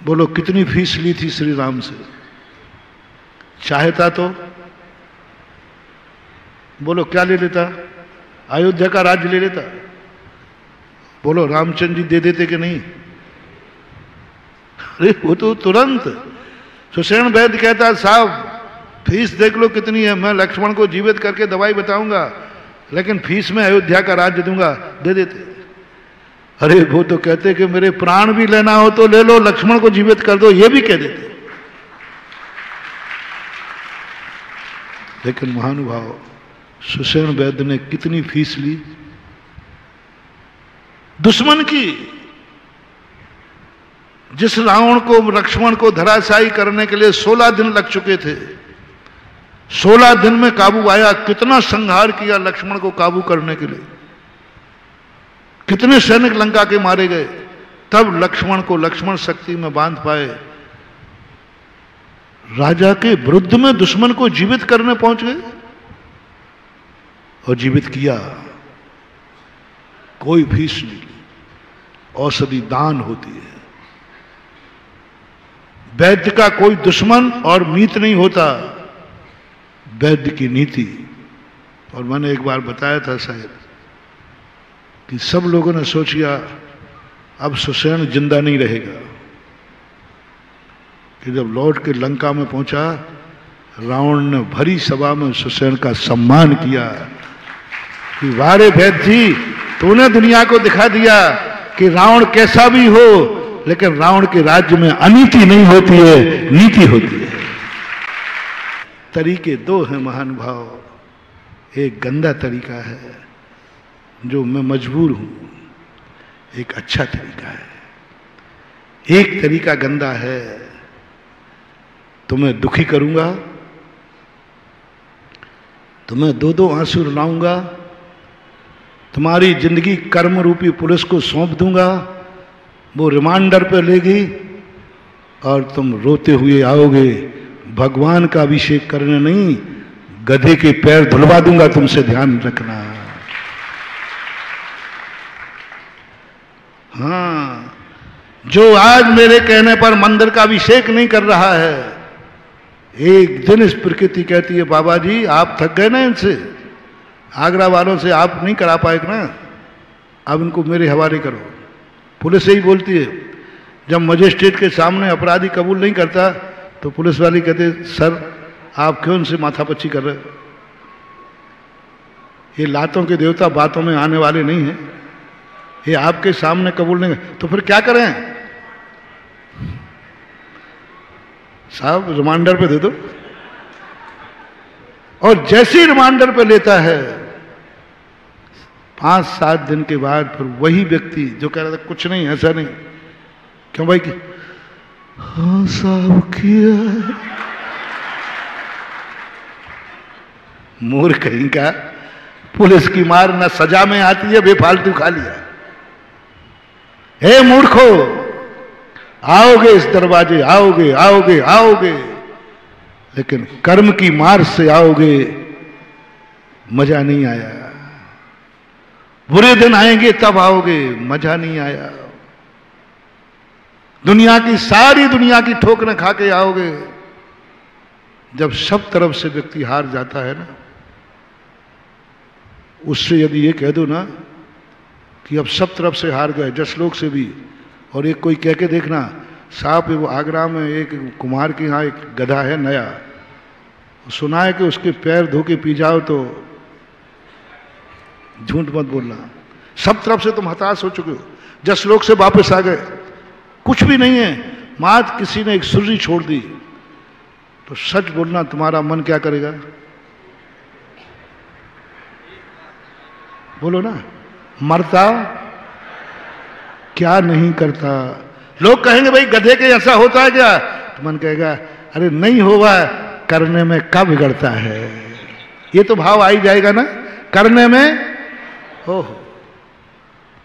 बोलो कितनी फीस ली थी श्री राम से, चाहता तो बोलो क्या ले लेता, अयोध्या का राज्य ले लेता, बोलो रामचंद्र जी दे देते कि नहीं। अरे वो तो तुरंत सुषेण वैद्य कहता साहब फीस देख लो कितनी है, मैं लक्ष्मण को जीवित करके दवाई बताऊंगा, लेकिन फीस में अयोध्या का राज्य दूंगा, दे देते। अरे वो तो कहते कि मेरे प्राण भी लेना हो तो ले लो, लक्ष्मण को जीवित कर दो, ये भी कह देते। लेकिन महानुभाव सुषेण वैद्य ने कितनी फीस ली, दुश्मन की। जिस रावण को, लक्ष्मण को धराशायी करने के लिए 16 दिन लग चुके थे, 16 दिन में काबू आया। कितना संहार किया लक्ष्मण को काबू करने के लिए, कितने सैनिक लंका के मारे गए, तब लक्ष्मण को लक्ष्मण शक्ति में बांध पाए। राजा के विरुद्ध में दुश्मन को जीवित करने पहुंच गए और जीवित किया, कोई फीस नहीं ली। औषधि दान होती है, वैद्य का कोई दुश्मन और मीत नहीं होता, वैद्य की नीति। और मैंने एक बार बताया था शायद कि सब लोगों ने सोच लिया अब सुषेण जिंदा नहीं रहेगा, कि जब लौट के लंका में पहुंचा, रावण ने भरी सभा में सुषेण का सम्मान किया कि वारे वैद्य जी, तूने दुनिया को दिखा दिया कि रावण कैसा भी हो लेकिन रावण के राज्य में अनीति नहीं होती है, नीति होती है। तरीके दो हैं महानुभाव, एक गंदा तरीका है जो मैं मजबूर हूं, एक अच्छा तरीका है। एक तरीका गंदा है, तुम्हें दुखी करूंगा, तुम्हें दो दो आंसू रुलाऊंगा, तुम्हारी जिंदगी कर्म रूपी पुलिस को सौंप दूंगा, वो रिमांडर पे लेगी और तुम रोते हुए आओगे, भगवान का अभिषेक करने नहीं, गधे के पैर धुलवा दूंगा, तुमसे ध्यान रखना। हाँ, जो आज मेरे कहने पर मंदिर का अभिषेक नहीं कर रहा है, एक दिन इस प्रकृति कहती है बाबा जी आप थक गए ना इनसे, आगरा वालों से आप नहीं करा पाए ना, अब इनको मेरे हवाले करो। पुलिस यही बोलती है, जब मजिस्ट्रेट के सामने अपराधी कबूल नहीं करता तो पुलिस वाले कहते सर आप क्यों इनसे माथापच्ची कर रहे हो, ये लातों के देवता बातों में आने वाले नहीं हैं, ये आपके सामने कबूल नहीं, तो फिर क्या करें साहब, रिमांडर पे दे दो। और जैसे ही रिमांडर पे लेता है 5-7 दिन के बाद फिर वही व्यक्ति जो कह रहा था कुछ नहीं, ऐसा नहीं, क्यों भाई कि हाँ साहब किया है, मूर्ख कहीं का, पुलिस की मार न सजा में आती है, बेफालतू खा लिया। हे मूर्खो, आओगे इस दरवाजे, आओगे आओगे आओगे, लेकिन कर्म की मार से आओगे, मजा नहीं आया। बुरे दिन आएंगे तब आओगे, मजा नहीं आया। दुनिया की ठोकरें खा के आओगे। जब सब तरफ से व्यक्ति हार जाता है ना, उससे यदि ये कह दो ना कि अब सब तरफ से हार गए, जसलोक से भी, और एक कोई कह के देखना साहब वो आगरा में एक कुम्हार के यहाँ एक गधा है नया, सुना है कि उसके पैर धो के पी जाओ, तो झूठ मत बोलना। सब तरफ से तुम हताश हो चुके हो, जसलोक से वापस आ गए, कुछ भी नहीं है, मात किसी ने एक सुर्री छोड़ दी, तो सच बोलना तुम्हारा मन क्या करेगा, बोलो ना, मरता क्या नहीं करता। लोग कहेंगे भाई गधे के ऐसा होता है क्या, तो मन कहेगा अरे नहीं होगा, करने में क्या बिगड़ता है। ये तो भाव आ ही जाएगा ना, करने में हो।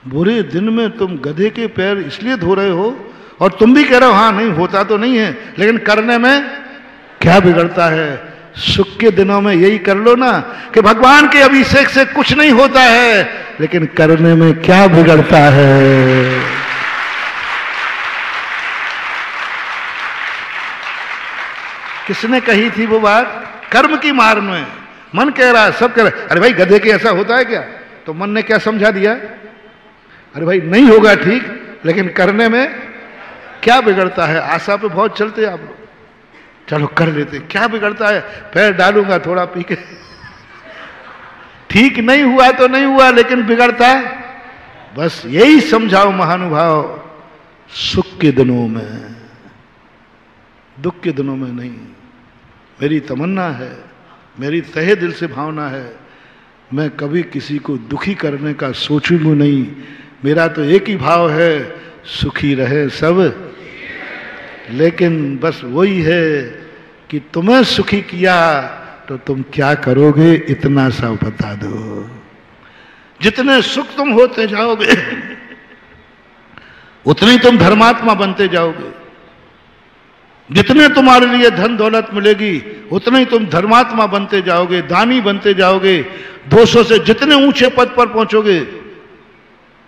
बुरे दिन में तुम गधे के पैर इसलिए धो रहे हो और तुम भी कह रहे हो हाँ नहीं होता तो नहीं है, लेकिन करने में क्या बिगड़ता है। सुख के दिनों में यही कर लो ना कि भगवान के अभिषेक से कुछ नहीं होता है, लेकिन करने में क्या बिगड़ता है। किसने कही थी वो बात, कर्म की मार में मन कह रहा है, सब कह रहा है अरे भाई गधे के ऐसा होता है क्या, तो मन ने क्या समझा दिया, अरे भाई नहीं होगा ठीक, लेकिन करने में क्या बिगड़ता है। आशा पे बहुत चलते आप लोग, चलो कर लेते, क्या बिगड़ता है, पैर डालूंगा थोड़ा पी के, ठीक नहीं हुआ तो नहीं हुआ, लेकिन बिगड़ता है। बस यही समझाओ महानुभाव, सुख के दिनों में, दुख के दिनों में नहीं। मेरी तमन्ना है, मेरी तहे दिल से भावना है, मैं कभी किसी को दुखी करने का सोचूंगा नहीं। मेरा तो एक ही भाव है, सुखी रहे सब, लेकिन बस वही है कि तुम्हें सुखी किया तो तुम क्या करोगे, इतना सा बता दो। जितने सुख तुम होते जाओगे उतने ही तुम धर्मात्मा बनते जाओगे, जितने तुम्हारे लिए धन दौलत मिलेगी उतने ही तुम धर्मात्मा बनते जाओगे, दानी बनते जाओगे, 200 से जितने ऊंचे पद पर पहुंचोगे।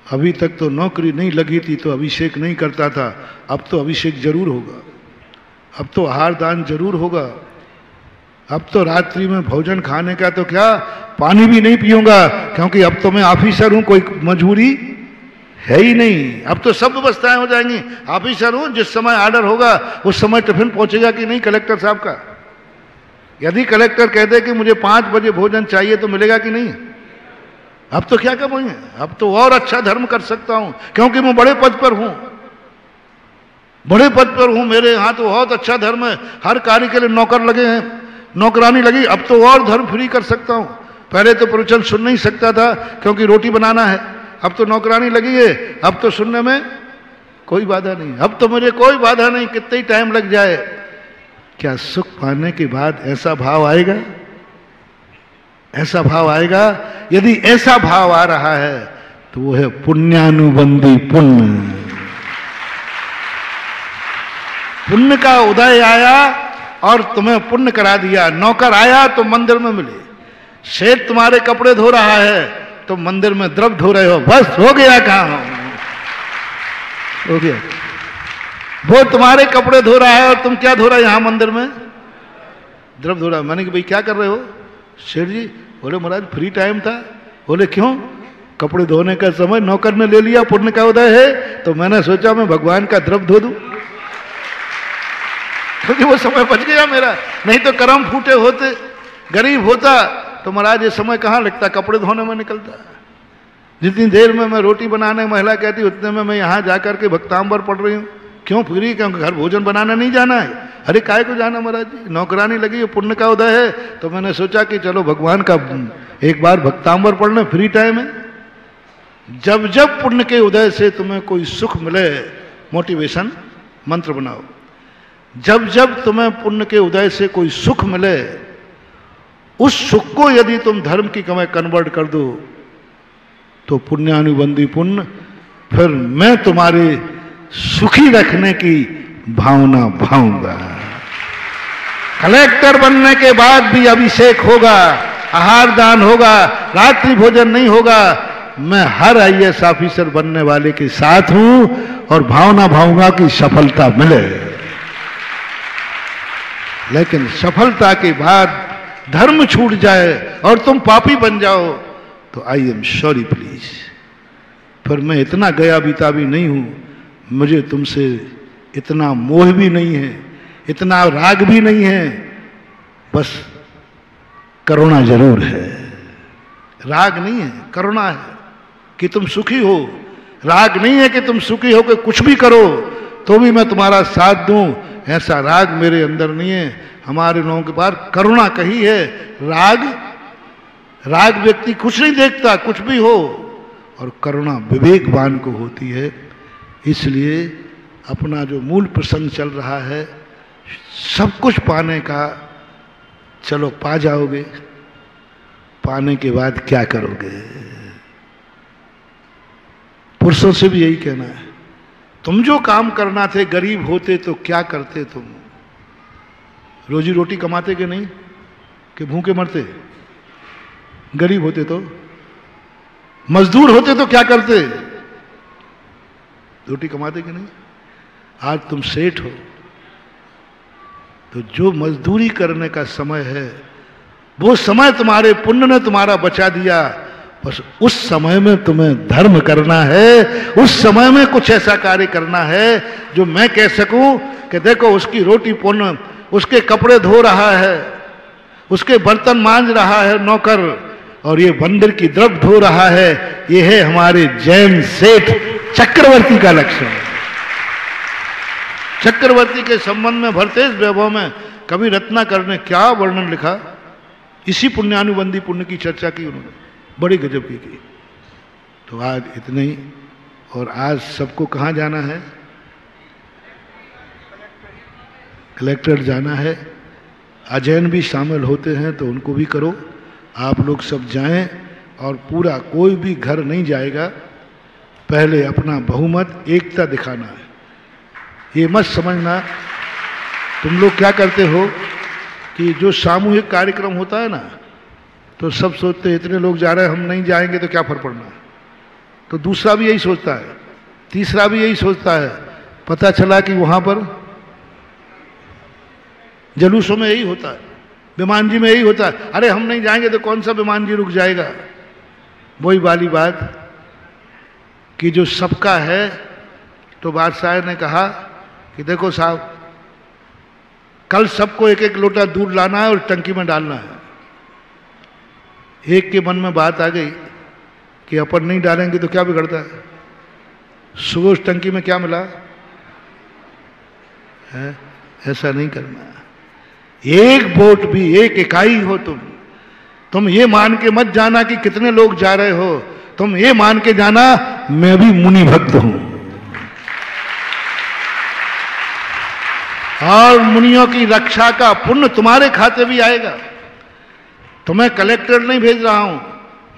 अभी तक तो नौकरी नहीं लगी थी तो अभिषेक नहीं करता था, अब तो अभिषेक जरूर होगा, अब तो आहार दान जरूर होगा, अब तो रात्रि में भोजन खाने का तो क्या, पानी भी नहीं पीऊंगा, क्योंकि अब तो मैं ऑफिसर हूं, कोई मजबूरी है ही नहीं। अब तो सब व्यवस्थाएं हो जाएंगी, ऑफिसर हूं, जिस समय ऑर्डर होगा उस समय टिफिन पहुंचेगा कि नहीं कलेक्टर साहब का। यदि कलेक्टर कहते कि मुझे 5 बजे भोजन चाहिए तो मिलेगा कि नहीं। अब तो क्या करेंगे, अब तो और अच्छा धर्म कर सकता हूं क्योंकि मैं बड़े पद पर हूं। बड़े पद पर हूं, मेरे यहाँ तो बहुत अच्छा धर्म है, हर कार्य के लिए नौकर लगे हैं, नौकरानी लगी, अब तो और धर्म फ्री कर सकता हूं। पहले तो प्रवचन सुन नहीं सकता था क्योंकि रोटी बनाना है, अब तो नौकरानी लगी है, अब तो सुनने में कोई बाधा नहीं, अब तो मुझे कोई बाधा नहीं, कितने ही टाइम लग जाए। क्या सुख पाने के बाद ऐसा भाव आएगा? ऐसा भाव आएगा? यदि ऐसा भाव आ रहा है तो वो है पुण्यानुबंधी पुण्य। पुण्य का उदय आया और तुम्हें पुण्य करा दिया। नौकर आया तो मंदिर में मिले, सेठ तुम्हारे कपड़े धो रहा है तो मंदिर में द्रव्य धो रहे हो, बस हो गया काम, हो गया। वो तुम्हारे कपड़े धो रहा है और तुम क्या धो रहे हो? यहां मंदिर में द्रव्य धो रहा है। मैंने कि भाई क्या कर रहे हो? सेठ जी बोले महाराज फ्री टाइम था। बोले क्यों? कपड़े धोने का समय नौकर ने ले लिया, पुण्य का उदय है, तो मैंने सोचा मैं भगवान का द्रव्य धो दूं, क्योंकि वो समय बच गया मेरा। नहीं तो कर्म फूटे होते, गरीब होता तो महाराज ये समय कहाँ लगता, कपड़े धोने में निकलता। जितनी देर में मैं रोटी बनाने महिला कहती उतने में मैं यहाँ जाकर के भक्तांबर पढ़ रही हूँ। क्यों फ्री? क्योंकि घर भोजन बनाना नहीं जाना है। अरे काय को जाना महाराज जी, नौकरानी लगी है, पुण्य का उदय है, तो मैंने सोचा कि चलो भगवान का एक बार भक्तांबर पढ़ने, फ्री टाइम है। जब जब पुण्य के उदय से तुम्हें कोई सुख मिले, मोटिवेशन मंत्र बनाओ। जब जब तुम्हें पुण्य के उदय से कोई सुख मिले, उस सुख को यदि तुम धर्म की कमाई कन्वर्ट कर दो तो पुण्यानुबंधी पुण्य, फिर मैं तुम्हारे सुखी रखने की भावना भाऊंगा। कलेक्टर बनने के बाद भी अभिषेक होगा, आहार दान होगा, रात्रि भोजन नहीं होगा। मैं हर आईएएस ऑफिसर बनने वाले के साथ हूं और भावना भाऊंगा कि सफलता मिले। लेकिन सफलता के बाद धर्म छूट जाए और तुम पापी बन जाओ तो आई एम सॉरी प्लीज, फिर मैं इतना गया बीता भी नहीं हूं, मुझे तुमसे इतना मोह भी नहीं है, इतना राग भी नहीं है, बस करुणा जरूर है। राग नहीं है, करुणा है कि तुम सुखी हो। राग नहीं है कि तुम सुखी हो कि कुछ भी करो तो भी मैं तुम्हारा साथ दूं, ऐसा राग मेरे अंदर नहीं है। हमारे लोगों के पास करुणा कही है, राग व्यक्ति कुछ नहीं देखता, कुछ भी हो, और करुणा विवेकवान को होती है। इसलिए अपना जो मूल प्रसंग चल रहा है, सब कुछ पाने का, चलो पा जाओगे, पाने के बाद क्या करोगे? पुरुषों से भी यही कहना है, तुम जो काम करना थे, गरीब होते तो क्या करते? तुम रोजी रोटी कमाते कि नहीं, कि भूखे मरते? गरीब होते तो, मजदूर होते तो क्या करते? रोटी कमाते कि नहीं? आज तुम सेठ हो तो जो मजदूरी करने का समय है, वो समय तुम्हारे पुण्य ने तुम्हारा बचा दिया। बस उस समय में तुम्हें धर्म करना है, उस समय में कुछ ऐसा कार्य करना है जो मैं कह सकूं कि देखो उसकी रोटी पुण्य, उसके कपड़े धो रहा है, उसके बर्तन मांज रहा है नौकर, और ये मंदिर की द्रव्य धो रहा है। ये है हमारे जैन सेठ चक्रवर्ती का लक्षण। चक्रवर्ती के संबंध में भरतेश वैभव में कवि रत्नाकर ने क्या वर्णन लिखा, इसी पुण्यानुबंधी पुण्य की चर्चा की उन्होंने, बड़ी गजब की। तो आज इतने ही, और आज सबको कहाँ जाना है? कलेक्टर जाना है। अजैन भी शामिल होते हैं तो उनको भी करो। आप लोग सब जाएं, और पूरा कोई भी घर नहीं जाएगा, पहले अपना बहुमत एकता दिखाना है। ये मत समझना तुम लोग क्या करते हो कि जो सामूहिक कार्यक्रम होता है ना, तो सब सोचते हैं इतने लोग जा रहे हैं, हम नहीं जाएंगे तो क्या फर्क पड़ना है। तो दूसरा भी यही सोचता है, तीसरा भी यही सोचता है। पता चला कि वहां पर जलूसों में यही होता है, विमान जी में यही होता है, अरे हम नहीं जाएंगे तो कौन सा विमान जी रुक जाएगा। वही वाली बात कि जो सबका है, तो बादशाह ने कहा कि देखो साहब, कल सबको एक एक लोटा दूध लाना है और टंकी में डालना है। एक के मन में बात आ गई कि अपन नहीं डालेंगे तो क्या बिगड़ता है। सुबह उस टंकी में क्या मिला? है, ऐसा नहीं करना। एक वोट भी, एक इकाई हो तुम ये मान के मत जाना कि कितने लोग जा रहे हो, तुम ये मान के जाना मैं भी मुनि भक्त हूं और मुनियों की रक्षा का पुण्य तुम्हारे खाते भी आएगा। तुम्हें कलेक्टर नहीं भेज रहा हूं,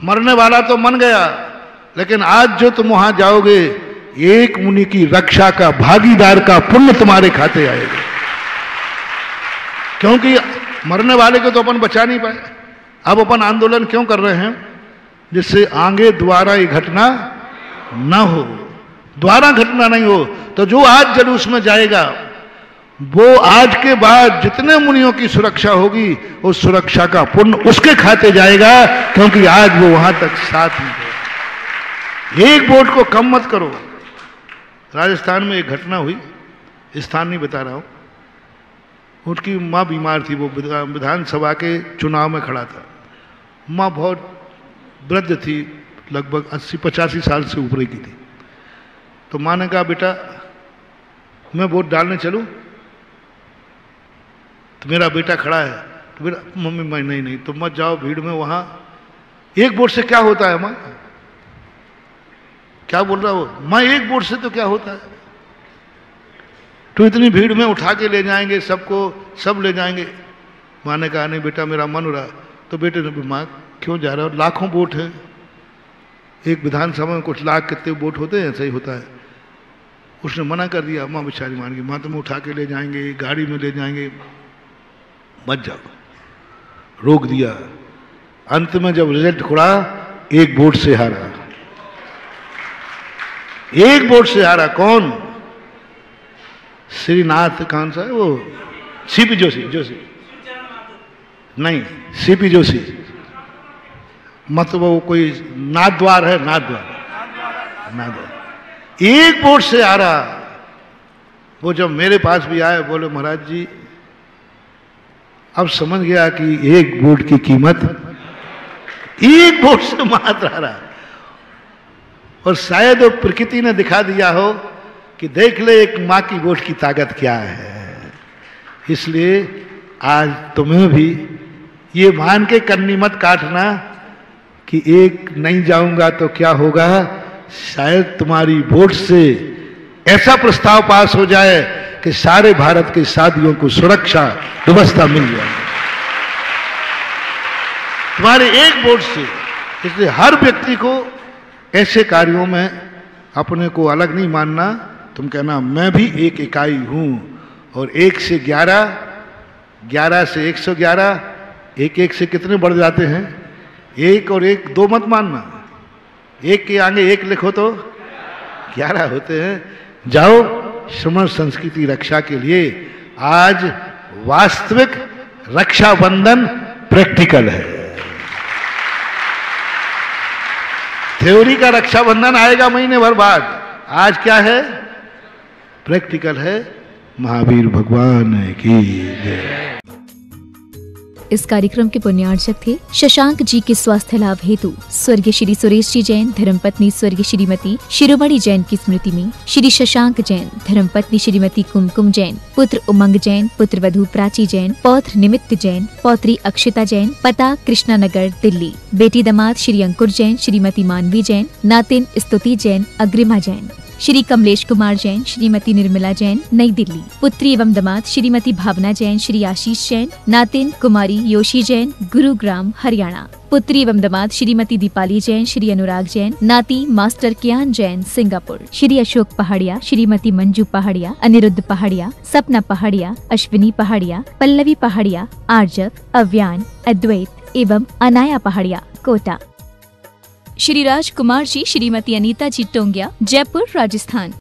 मरने वाला तो मन गया, लेकिन आज जो तुम वहां जाओगे एक मुनि की रक्षा का भागीदार का पुण्य तुम्हारे खाते आएगा। क्योंकि मरने वाले को तो अपन बचा नहीं पाए। अब अपन आंदोलन क्यों कर रहे हैं? जिससे आगे दोबारा ये घटना ना हो, दोबारा घटना नहीं हो। तो जो आज जुलूस में जाएगा वो आज के बाद जितने मुनियों की सुरक्षा होगी उस सुरक्षा का पुण्य उसके खाते जाएगा, क्योंकि आज वो वहां तक साथ में है। एक वोट को कम मत करो। राजस्थान में एक घटना हुई, स्थान नहीं बता रहा हूं, उनकी माँ बीमार थी, वो विधानसभा के चुनाव में खड़ा था। माँ बहुत वृद्ध थी, लगभग 80-85 साल से ऊपर की थी। तो माँ ने कहा बेटा मैं वोट डालने चलूं? तो मेरा बेटा खड़ा है, तो बेटा मम्मी मैं नहीं तुम मत जाओ भीड़ में, वहां एक वोट से क्या होता है? माँ क्या बोल रहा हो? माँ एक वोट से तो क्या होता है, तो इतनी भीड़ में उठा के ले जाएंगे सबको, सब ले जाएंगे। माँ ने कहा नहीं बेटा मेरा मन हो रहा। तो बेटे ने, माँ क्यों जा रहा हो? लाखों वोट है, एक विधानसभा में कुछ लाख कितने वोट होते हैं, ऐसा ही होता है। उसने मना कर दिया। माँ बेचारी मान गई। माँ तुम्हें उठा के ले जाएंगे, गाड़ी में ले जाएंगे, मत जाओ, रोक दिया। अंत में जब रिजल्ट खुला एक वोट से हारा, एक वोट से हारा। कौन? श्रीनाथ, कौन सा है वो? सीपी जोशी नहीं, सीपी जोशी, मतलब वो कोई नाथद्वार है, नाथद्वार। एक वोट से आ रहा। वो जब मेरे पास भी आए, बोले महाराज जी अब समझ गया कि एक वोट की कीमत, एक वोट से मात्र आ रहा। और शायद वो प्रकृति ने दिखा दिया हो कि देख ले एक मां की वोट की ताकत क्या है। इसलिए आज तुम्हें भी ये मान के कन्नी मत काटना कि एक नहीं जाऊंगा तो क्या होगा। शायद तुम्हारी वोट से ऐसा प्रस्ताव पास हो जाए कि सारे भारत के शादियों को सुरक्षा व्यवस्था मिल जाए तुम्हारे एक वोट से। इसलिए हर व्यक्ति को ऐसे कार्यों में अपने को अलग नहीं मानना। तुम कहना मैं भी एक इकाई हूं, और 1 से 11, 11 से 111, एक से कितने बढ़ जाते हैं? 1 और 1 2 मत मानना। 1 के आगे 1 लिखो तो 11 होते हैं। जाओ श्रमण संस्कृति रक्षा के लिए। आज वास्तविक रक्षाबंधन प्रैक्टिकल है। थ्योरी का रक्षाबंधन आएगा महीने भर बाद, आज क्या है? प्रैक्टिकल है। महावीर भगवान की जय। इस कार्यक्रम के पुण्यार्चक थे शशांक जी के स्वास्थ्य लाभ हेतु स्वर्गीय श्री सुरेश जी जैन, धर्मपत्नी स्वर्गीय श्रीमती शिरोमणि जैन की स्मृति में श्री शशांक जैन, धर्मपत्नी श्रीमती कुमकुम जैन, पुत्र उमंग जैन, पुत्र वधू प्राची जैन, पौत्र निमित्त जैन, पौत्री अक्षिता जैन, पता कृष्णानगर दिल्ली, बेटी दामाद श्री अंकुर जैन, श्रीमती मानवी जैन, नातिन स्तुति जैन, अग्रिमा जैन, श्री कमलेश कुमार जैन, श्रीमती निर्मला जैन, नई दिल्ली, पुत्री एवं दामाद श्रीमती भावना जैन, श्री आशीष जैन, नातिन कुमारी योशी जैन, गुरुग्राम हरियाणा, पुत्री एवं दामाद श्रीमती दीपाली जैन, श्री अनुराग जैन, नाती मास्टर कियान जैन, सिंगापुर, श्री अशोक पहाड़िया, श्रीमती मंजू पहाड़िया, अनिरुद्ध पहाड़िया, सपना पहाड़िया, अश्विनी पहाड़िया, पल्लवी पहाड़िया, आर्जव, अव्यान, अद्वैत एवं अनाया पहाड़िया, कोटा। श्री राजकुमार जी, श्रीमती अनीता जी टोंगिया, जयपुर, राजस्थान।